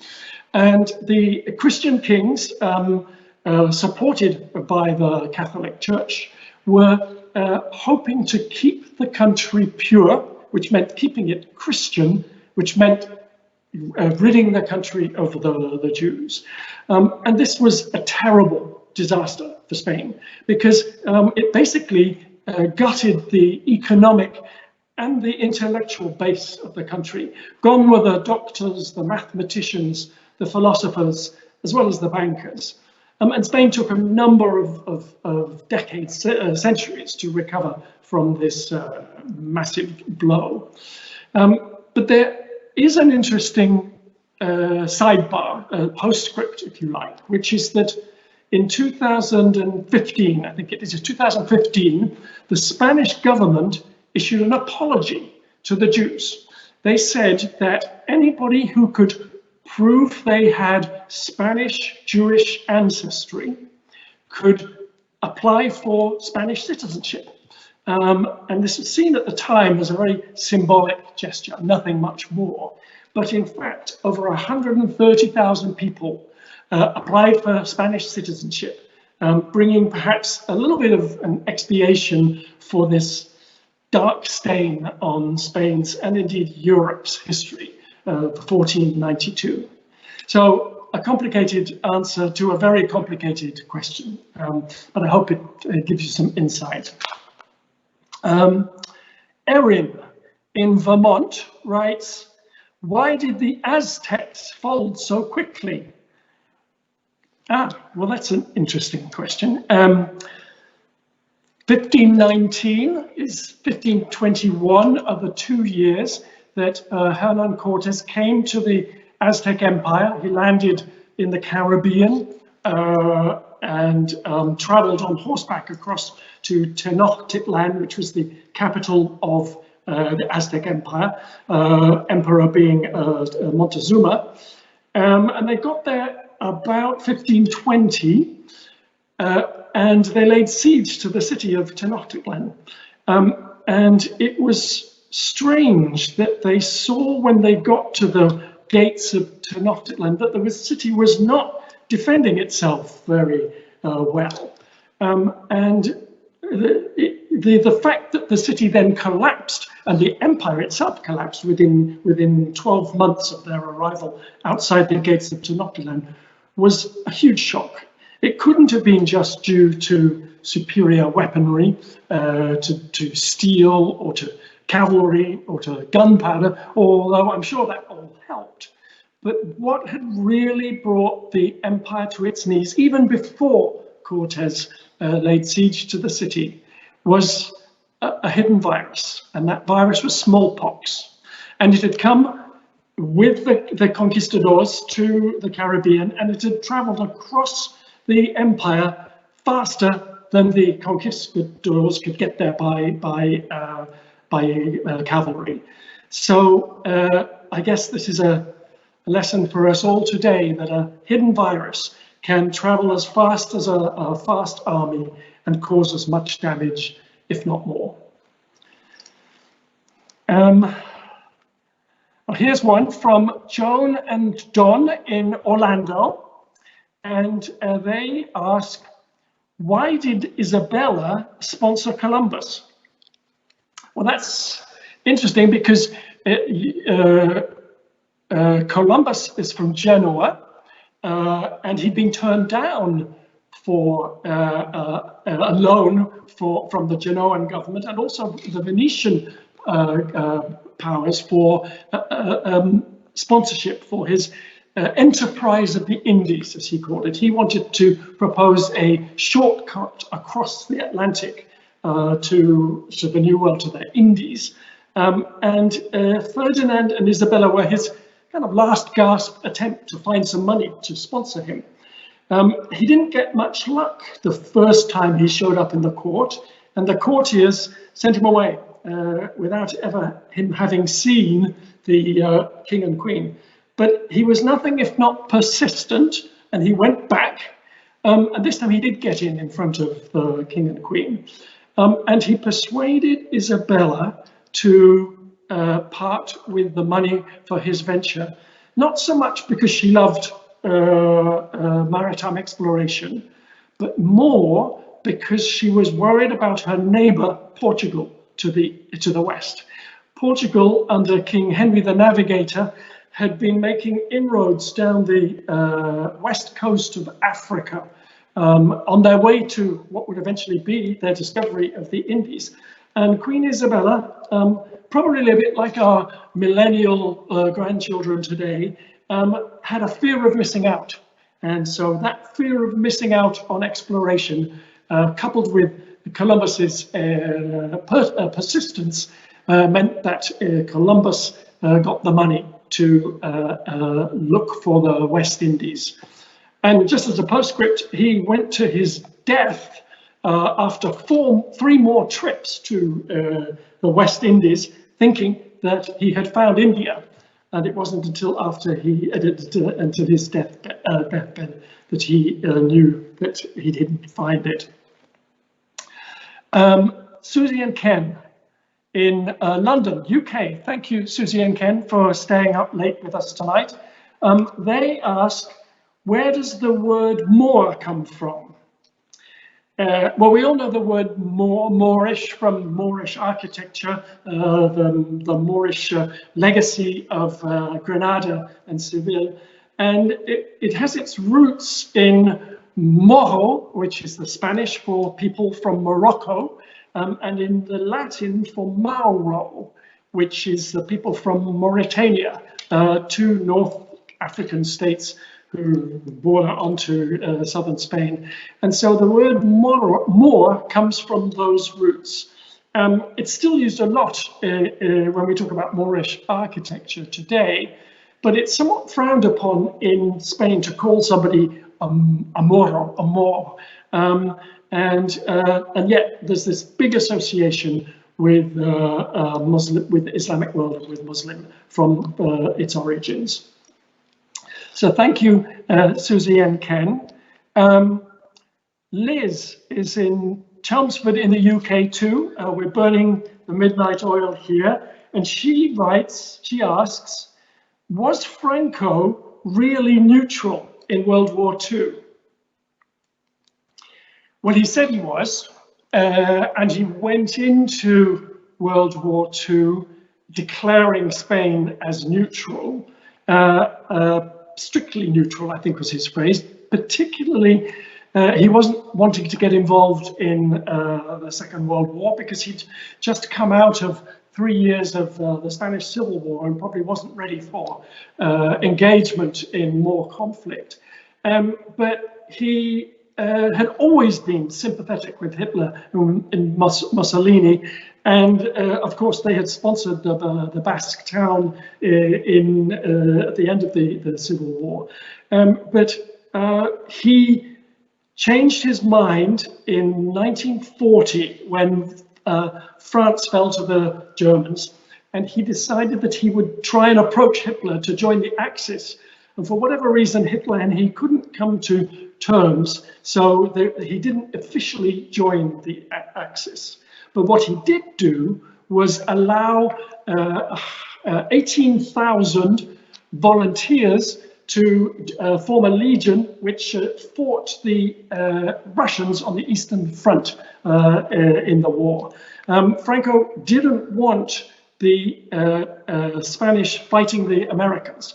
And the Christian kings, supported by the Catholic Church, were hoping to keep the country pure, which meant keeping it Christian, which meant ridding the country of the Jews. And this was a terrible disaster for Spain, because it basically gutted the economic and the intellectual base of the country. Gone were the doctors, the mathematicians, the philosophers, as well as the bankers. And Spain took a number of decades, centuries to recover from this massive blow. But there is an interesting sidebar, postscript, if you like, which is that in 2015, I think it is 2015, the Spanish government issued an apology to the Jews. They said that anybody who could prove they had Spanish Jewish ancestry could apply for Spanish citizenship. And this was seen at the time as a very symbolic gesture, nothing much more. But in fact, over 130,000 people applied for Spanish citizenship, bringing perhaps a little bit of an expiation for this dark stain on Spain's and indeed Europe's history, 1492. So a complicated answer to a very complicated question, but I hope it gives you some insight. Erin in Vermont writes, why did the Aztecs fold so quickly? Well, that's an interesting question. 1519 is 1521 of the 2 years that Hernan Cortes came to the Aztec Empire. He landed in the Caribbean and traveled on horseback across to Tenochtitlan, which was the capital of the Aztec Empire, emperor being Montezuma. And they got there about 1520, and they laid siege to the city of Tenochtitlan. And it was strange that they saw when they got to the gates of Tenochtitlan that the city was not defending itself very well. And the fact that the city then collapsed and the empire itself collapsed within 12 months of their arrival outside the gates of Tenochtitlan was a huge shock. It couldn't have been just due to superior weaponry, to steel or to cavalry or to gunpowder, although I'm sure that all helped. But what had really brought the empire to its knees, even before Cortes laid siege to the city, was a hidden virus, and that virus was smallpox. And it had come with the conquistadors to the Caribbean, and it had traveled across the empire faster than the conquistadors could get there by cavalry. So I guess this is a lesson for us all today, that a hidden virus can travel as fast as a fast army and cause as much damage, if not more. Well, here's one from Joan and Don in Orlando, and they ask, why did Isabella sponsor Columbus? Well, that's interesting because Columbus is from Genoa, and he'd been turned down for a loan from the Genoan government and also the Venetian powers for sponsorship for his enterprise of the Indies, as he called it. He wanted to propose a shortcut across the Atlantic to the New World, to the Indies. And Ferdinand and Isabella were his kind of last gasp attempt to find some money to sponsor him. He didn't get much luck the first time he showed up in the court, and the courtiers sent him away without ever him having seen the king and queen. But he was nothing if not persistent, and he went back, and this time he did get in front of the king and queen. And he persuaded Isabella to part with the money for his venture, not so much because she loved maritime exploration, but more because she was worried about her neighbor, Portugal, to the west. Portugal, under King Henry the Navigator, had been making inroads down the west coast of Africa on their way to what would eventually be their discovery of the Indies. And Queen Isabella, probably a bit like our millennial grandchildren today, had a fear of missing out. And so that fear of missing out on exploration, coupled with Columbus's persistence, meant that Columbus got the money to look for the West Indies. And just as a postscript, he went to his death after three more trips to the West Indies, thinking that he had found India. And it wasn't until after until his deathbed that he knew that he didn't find it. Susie and Ken in London, UK. Thank you, Susie and Ken, for staying up late with us tonight. They ask, where does the word Moor come from? Well, we all know the word Moorish from Moorish architecture, the Moorish legacy of Granada and Seville. And it has its roots in Moro, which is the Spanish for people from Morocco, and in the Latin for Mauro, which is the people from Mauritania, two North African states who border onto southern Spain. And so the word Moor comes from those roots. It's still used a lot when we talk about Moorish architecture today, but it's somewhat frowned upon in Spain to call somebody a Moro, a Moor. And yet there's this big association with with the Islamic world, with Muslim from its origins. So thank you, Susie and Ken. Liz is in Chelmsford in the UK too. We're burning the midnight oil here. And she asks, was Franco really neutral in World War II? Well, he said he was, and he went into World War II declaring Spain as neutral. Strictly neutral, I think was his phrase. Particularly, he wasn't wanting to get involved in the Second World War because he'd just come out of 3 years of the Spanish Civil War and probably wasn't ready for engagement in more conflict. But he had always been sympathetic with Hitler and Mussolini. And of course, they had sponsored the Basque town at the end of the Civil War. But he changed his mind in 1940 when France fell to the Germans. And he decided that he would try and approach Hitler to join the Axis. And for whatever reason, Hitler and he couldn't come to terms. So he didn't officially join the Axis. But what he did do was allow 18,000 volunteers to form a legion which fought the Russians on the Eastern Front in the war. Franco didn't want the Spanish fighting the Americans,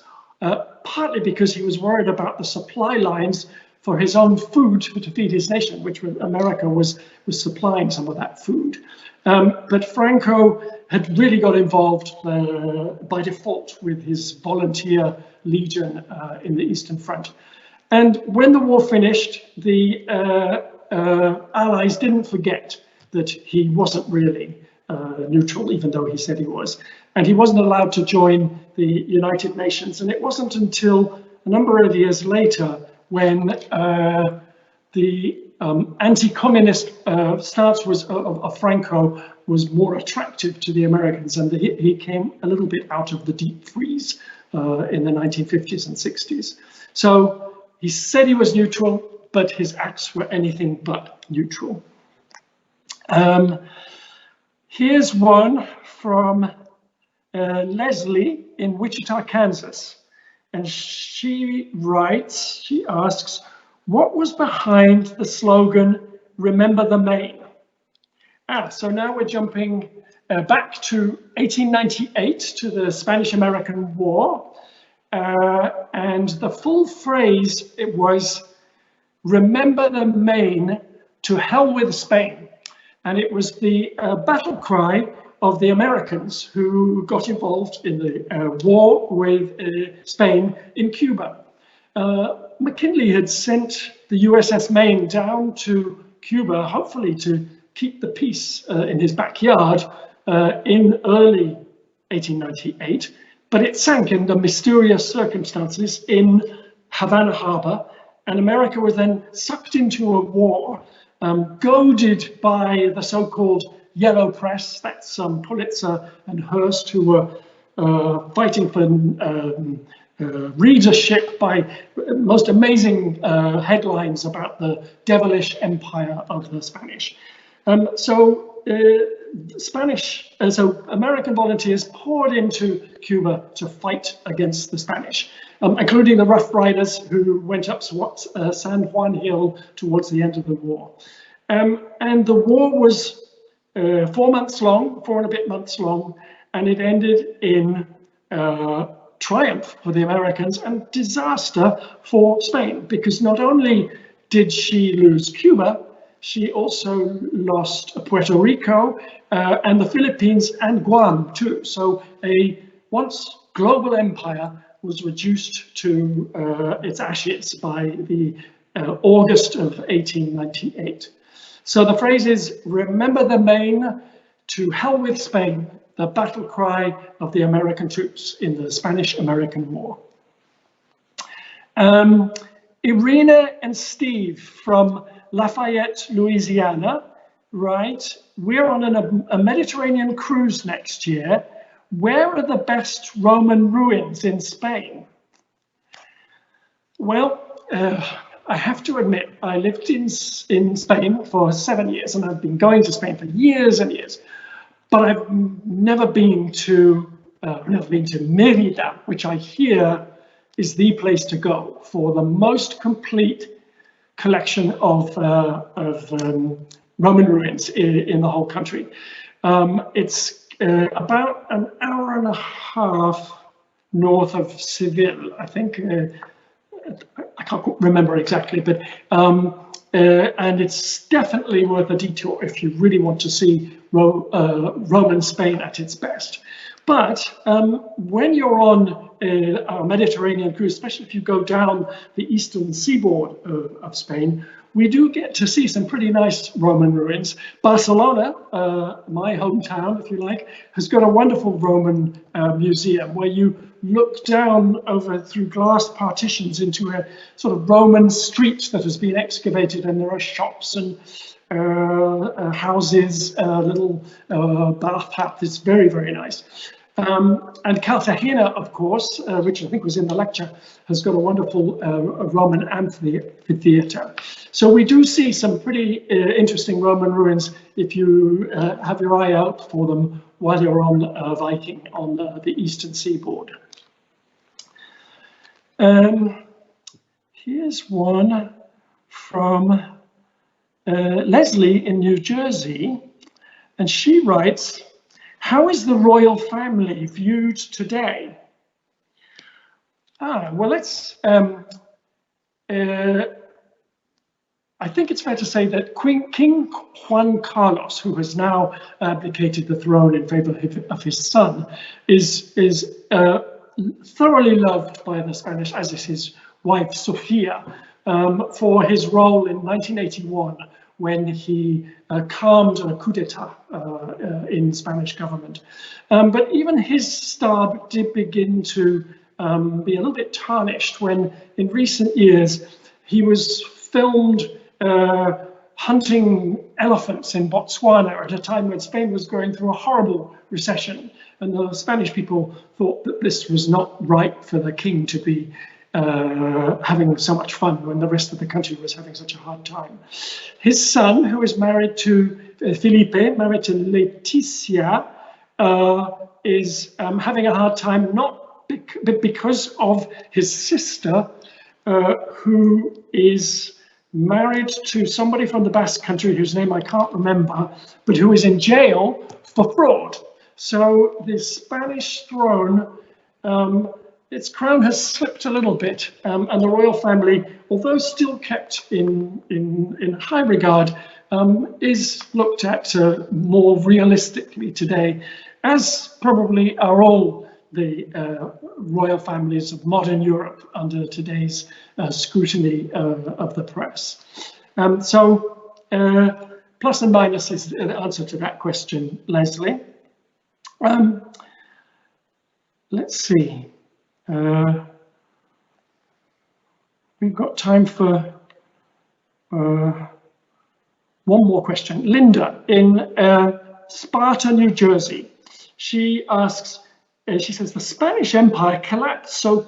partly because he was worried about the supply lines for his own food to feed his nation, which America was supplying some of that food. But Franco had really got involved by default with his volunteer legion in the Eastern Front. And when the war finished, the Allies didn't forget that he wasn't really neutral, even though he said he was. And he wasn't allowed to join the United Nations. And it wasn't until a number of years later when the anti-communist stance of Franco was more attractive to the Americans, and he came a little bit out of the deep freeze in the 1950s and 60s. So he said he was neutral, but his acts were anything but neutral. Here's one from Leslie in Wichita, Kansas. And she asks, what was behind the slogan, Remember the Main. So now we're jumping back to 1898, to the Spanish-American War. And the full phrase, it was, "Remember the Main, to hell with Spain." And it was the battle cry of the Americans who got involved in the war with Spain in Cuba. McKinley had sent the USS Maine down to Cuba, hopefully to keep the peace in his backyard in early 1898, but it sank in the mysterious circumstances in Havana Harbor, and America was then sucked into a war, goaded by the so-called Yellow Press. That's Pulitzer and Hearst, who were fighting for readership by most amazing headlines about the devilish empire of the Spanish. So American volunteers poured into Cuba to fight against the Spanish, including the Rough Riders who went up San Juan Hill towards the end of the war. And the war was 4 months long, 4 and a bit months long, and it ended in triumph for the Americans and disaster for Spain, because not only did she lose Cuba, she also lost Puerto Rico and the Philippines and Guam too. So a once global empire was reduced to its ashes by the August of 1898. So the phrase is, "Remember the Main, to hell with Spain," the battle cry of the American troops in the Spanish-American War. Irina and Steve from Lafayette, Louisiana, right? We're on a Mediterranean cruise next year. Where are the best Roman ruins in Spain? Well, I have to admit, I lived in Spain for 7 years, and I've been going to Spain for years and years. But I've never been to Mérida, which I hear is the place to go for the most complete collection of Roman ruins in the whole country. It's about an hour and a half north of Seville, I think. I can't remember exactly, but and it's definitely worth a detour if you really want to see Roman Spain at its best. But when you're on a Mediterranean cruise, especially if you go down the eastern seaboard of Spain, we do get to see some pretty nice Roman ruins. Barcelona, my hometown, if you like, has got a wonderful Roman museum where you look down through glass partitions into a sort of Roman street that has been excavated, and there are shops and houses, little bathhouse. It's very, very nice. And Cartagena, of course, which I think was in the lecture, has got a wonderful Roman amphitheatre. So we do see some pretty interesting Roman ruins if you have your eye out for them while you're on Viking on the eastern seaboard. Here's one from Leslie in New Jersey, and she writes, "How is the royal family viewed today?" Well, let's, I think it's fair to say that King Juan Carlos, who has now abdicated the throne in favor of his son, is thoroughly loved by the Spanish, as is his wife Sofia, for his role in 1981 when he calmed a coup d'etat in Spanish government. But even his star did begin to be a little bit tarnished when in recent years he was filmed hunting elephants in Botswana at a time when Spain was going through a horrible recession, and the Spanish people thought that this was not right for the king to be having so much fun when the rest of the country was having such a hard time. His son, who is married to Felipe, married to Leticia, is having a hard time, not because of his sister, who is married to somebody from the Basque Country whose name I can't remember, but who is in jail for fraud. So the Spanish throne, its crown has slipped a little bit, and the royal family, although still kept in high regard, is looked at more realistically today, as probably are all the royal families of modern Europe under today's scrutiny of the press. So plus and minus is the answer to that question, Leslie. Let's see. We've got time for one more question. Linda in Sparta, New Jersey. She asks, she says, the Spanish Empire collapsed so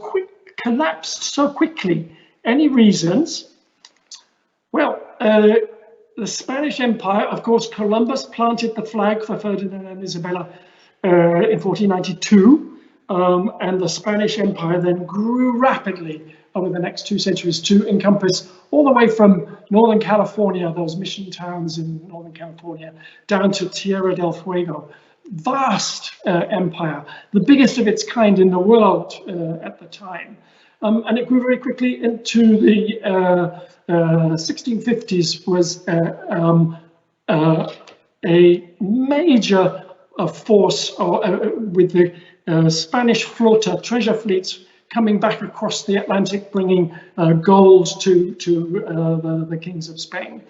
quickly. Any reasons? Well, the Spanish Empire, of course, Columbus planted the flag for Ferdinand and Isabella in 1492, and the Spanish Empire then grew rapidly over the next 2 centuries to encompass all the way from Northern California, those mission towns in Northern California, down to Tierra del Fuego. Vast empire, the biggest of its kind in the world at the time. And it grew very quickly into the 1650s, was a major force with the Spanish flota, treasure fleets, coming back across the Atlantic, bringing gold to the kings of Spain.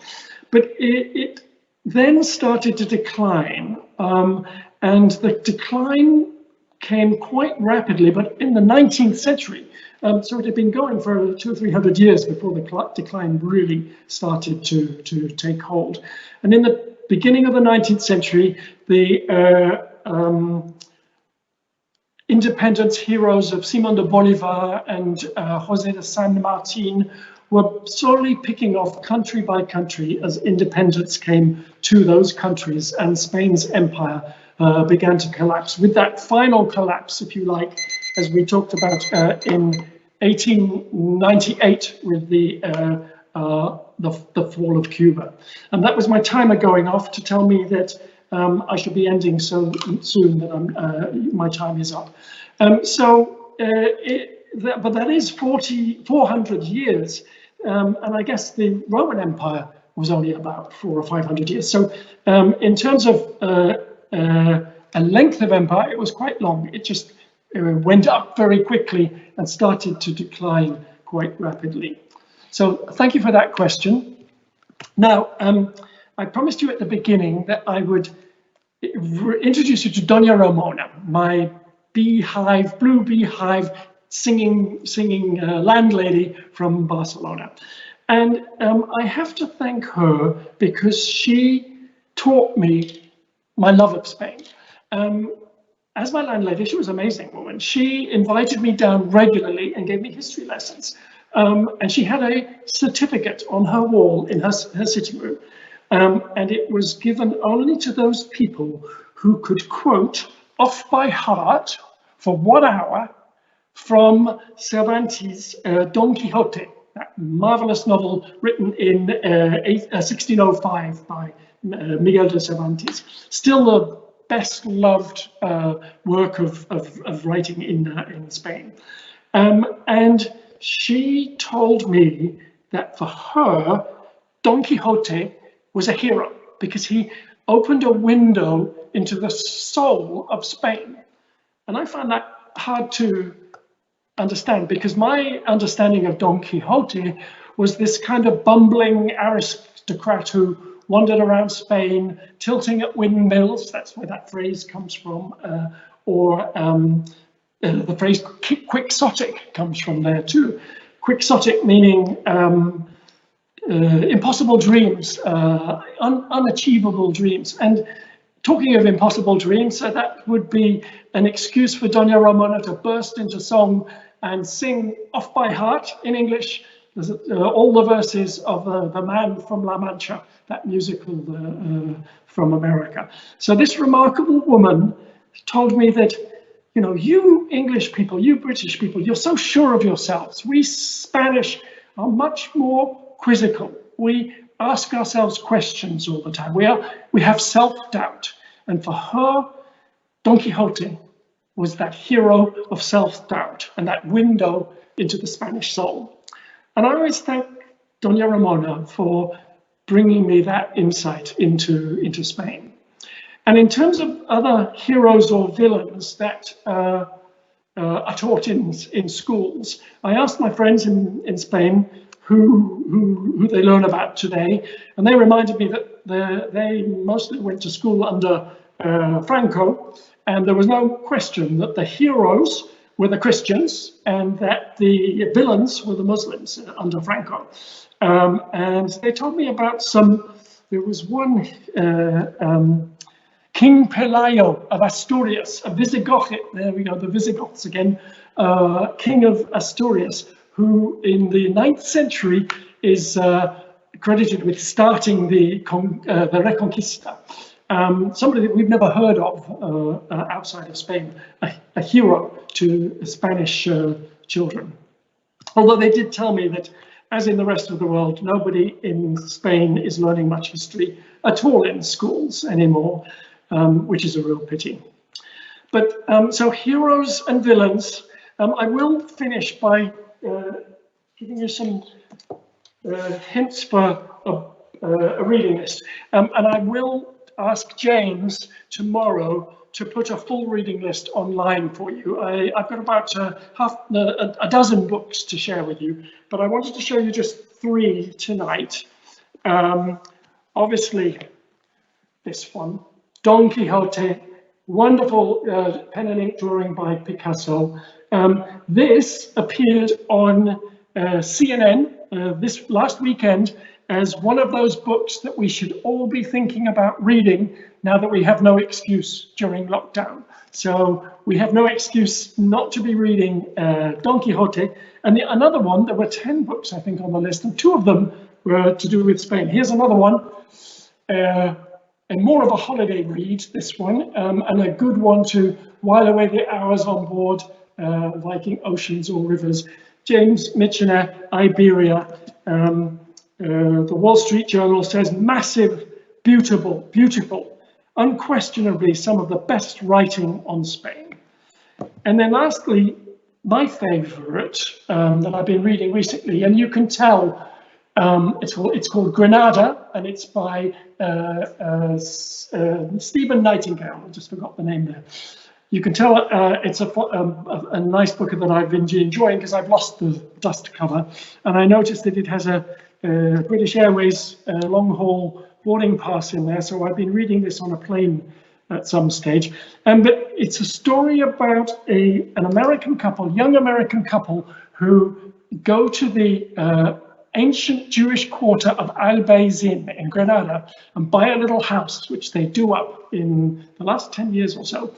But it then started to decline, and the decline came quite rapidly, but in the 19th century. So it had been going for 200 or 300 years before the decline really started to take hold. And in the beginning of the 19th century, the independence heroes of Simón de Bolívar and José de San Martín were slowly picking off country by country as independence came to those countries, and Spain's empire began to collapse. With that final collapse, if you like, as we talked about in 1898 with the fall of Cuba. And that was my timer going off to tell me that I should be ending so soon that my time is up. But that is 400 years, and I guess the Roman Empire was only about 400 or 500 years. So in terms of a length of empire, it was quite long. It just went up very quickly and started to decline quite rapidly. So thank you for that question. Now, I promised you at the beginning that I would introduce you to Doña Ramona, my beehive, blue beehive, singing landlady from Barcelona. And I have to thank her because she taught me my love of Spain. As my landlady, she was an amazing woman. She invited me down regularly and gave me history lessons. And she had a certificate on her wall in her sitting room. And it was given only to those people who could quote off by heart for 1 hour from Cervantes' Don Quixote, that marvelous novel written in 1605 by Miguel de Cervantes. Still the best loved work of writing in Spain. And she told me that for her, Don Quixote was a hero because he opened a window into the soul of Spain. And I found that hard to understand because my understanding of Don Quixote was this kind of bumbling aristocrat who wandered around Spain, tilting at windmills. That's where that phrase comes from. Or the phrase quixotic comes from there too. Quixotic meaning impossible dreams, unachievable dreams. And talking of impossible dreams, that would be an excuse for Doña Ramona to burst into song and sing off by heart in English all the verses of The Man from La Mancha, that musical from America. So this remarkable woman told me that, you know, you English people, you British people, you're so sure of yourselves. We Spanish are much more quizzical. we ask ourselves questions all the time. We have self-doubt. And for her, Don Quixote was that hero of self-doubt and that window into the Spanish soul. And I always thank Doña Ramona for bringing me that insight into Spain. And in terms of other heroes or villains that are taught in schools, I asked my friends in Spain who they learn about today, and they reminded me that they mostly went to school under Franco, and there was no question that the heroes were the Christians and that the villains were the Muslims under Franco. And they told me about there was one King Pelayo of Asturias, a Visigoth, there we go, the Visigoths again, King of Asturias, who in the 9th century is credited with starting the Reconquista. Somebody that we've never heard of outside of Spain, a hero to Spanish children. Although they did tell me that, as in the rest of the world, nobody in Spain is learning much history at all in schools anymore, which is a real pity. But so heroes and villains, I will finish by giving you some hints for a reading list. And I will ask James tomorrow to put a full reading list online for you. I've got about a dozen books to share with you, but I wanted to show you just 3 tonight. Obviously, this one, Don Quixote, wonderful pen and ink drawing by Picasso. This appeared on CNN this last weekend as one of those books that we should all be thinking about reading now that we have no excuse during lockdown. So we have no excuse not to be reading Don Quixote. And another one, there were 10 books, I think, on the list, and 2 of them were to do with Spain. Here's another one, and more of a holiday read, this one, and a good one to while away the hours on board Viking oceans or rivers. James Michener, Iberia. The Wall Street Journal says massive, beautiful, unquestionably some of the best writing on Spain. And then lastly, my favorite that I've been reading recently, and you can tell it's called Granada, and it's by Stephen Nightingale. I just forgot the name there. You can tell it's a nice book that I've been enjoying because I've lost the dust cover, and I noticed that it has a British Airways long-haul boarding pass in there, so I've been reading this on a plane at some stage. But it's a story about an American couple, young American couple, who go to the ancient Jewish quarter of Albayzin in Granada and buy a little house, which they do up in the last 10 years or so.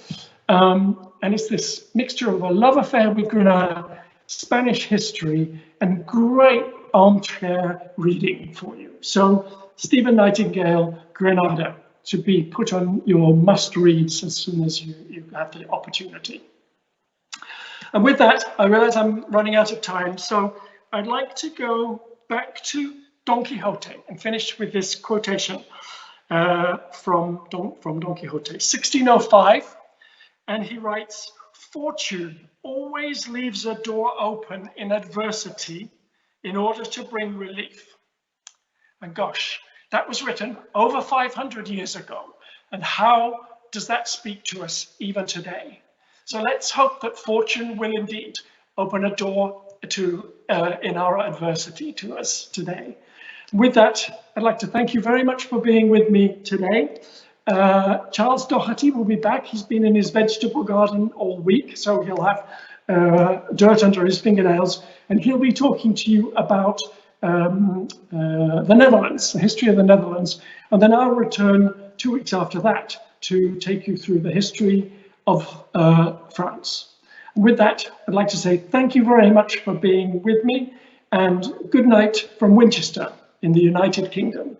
And it's this mixture of a love affair with Granada, Spanish history, and great armchair reading for you. So Stephen Nightingale, Granada, to be put on your must-reads as soon as you have the opportunity. And with that, I realize I'm running out of time, so I'd like to go back to Don Quixote and finish with this quotation from Don Quixote, 1605, and he writes, "Fortune always leaves a door open in adversity in order to bring relief." And gosh, that was written over 500 years ago. And how does that speak to us even today? So let's hope that fortune will indeed open a door to in our adversity to us today. With that, I'd like to thank you very much for being with me today. Charles Doherty will be back. He's been in his vegetable garden all week, so he'll have dirt under his fingernails, and he'll be talking to you about the Netherlands, the history of the Netherlands, and then I'll return 2 weeks after that to take you through the history of France. And with that, I'd like to say thank you very much for being with me, and good night from Winchester in the United Kingdom.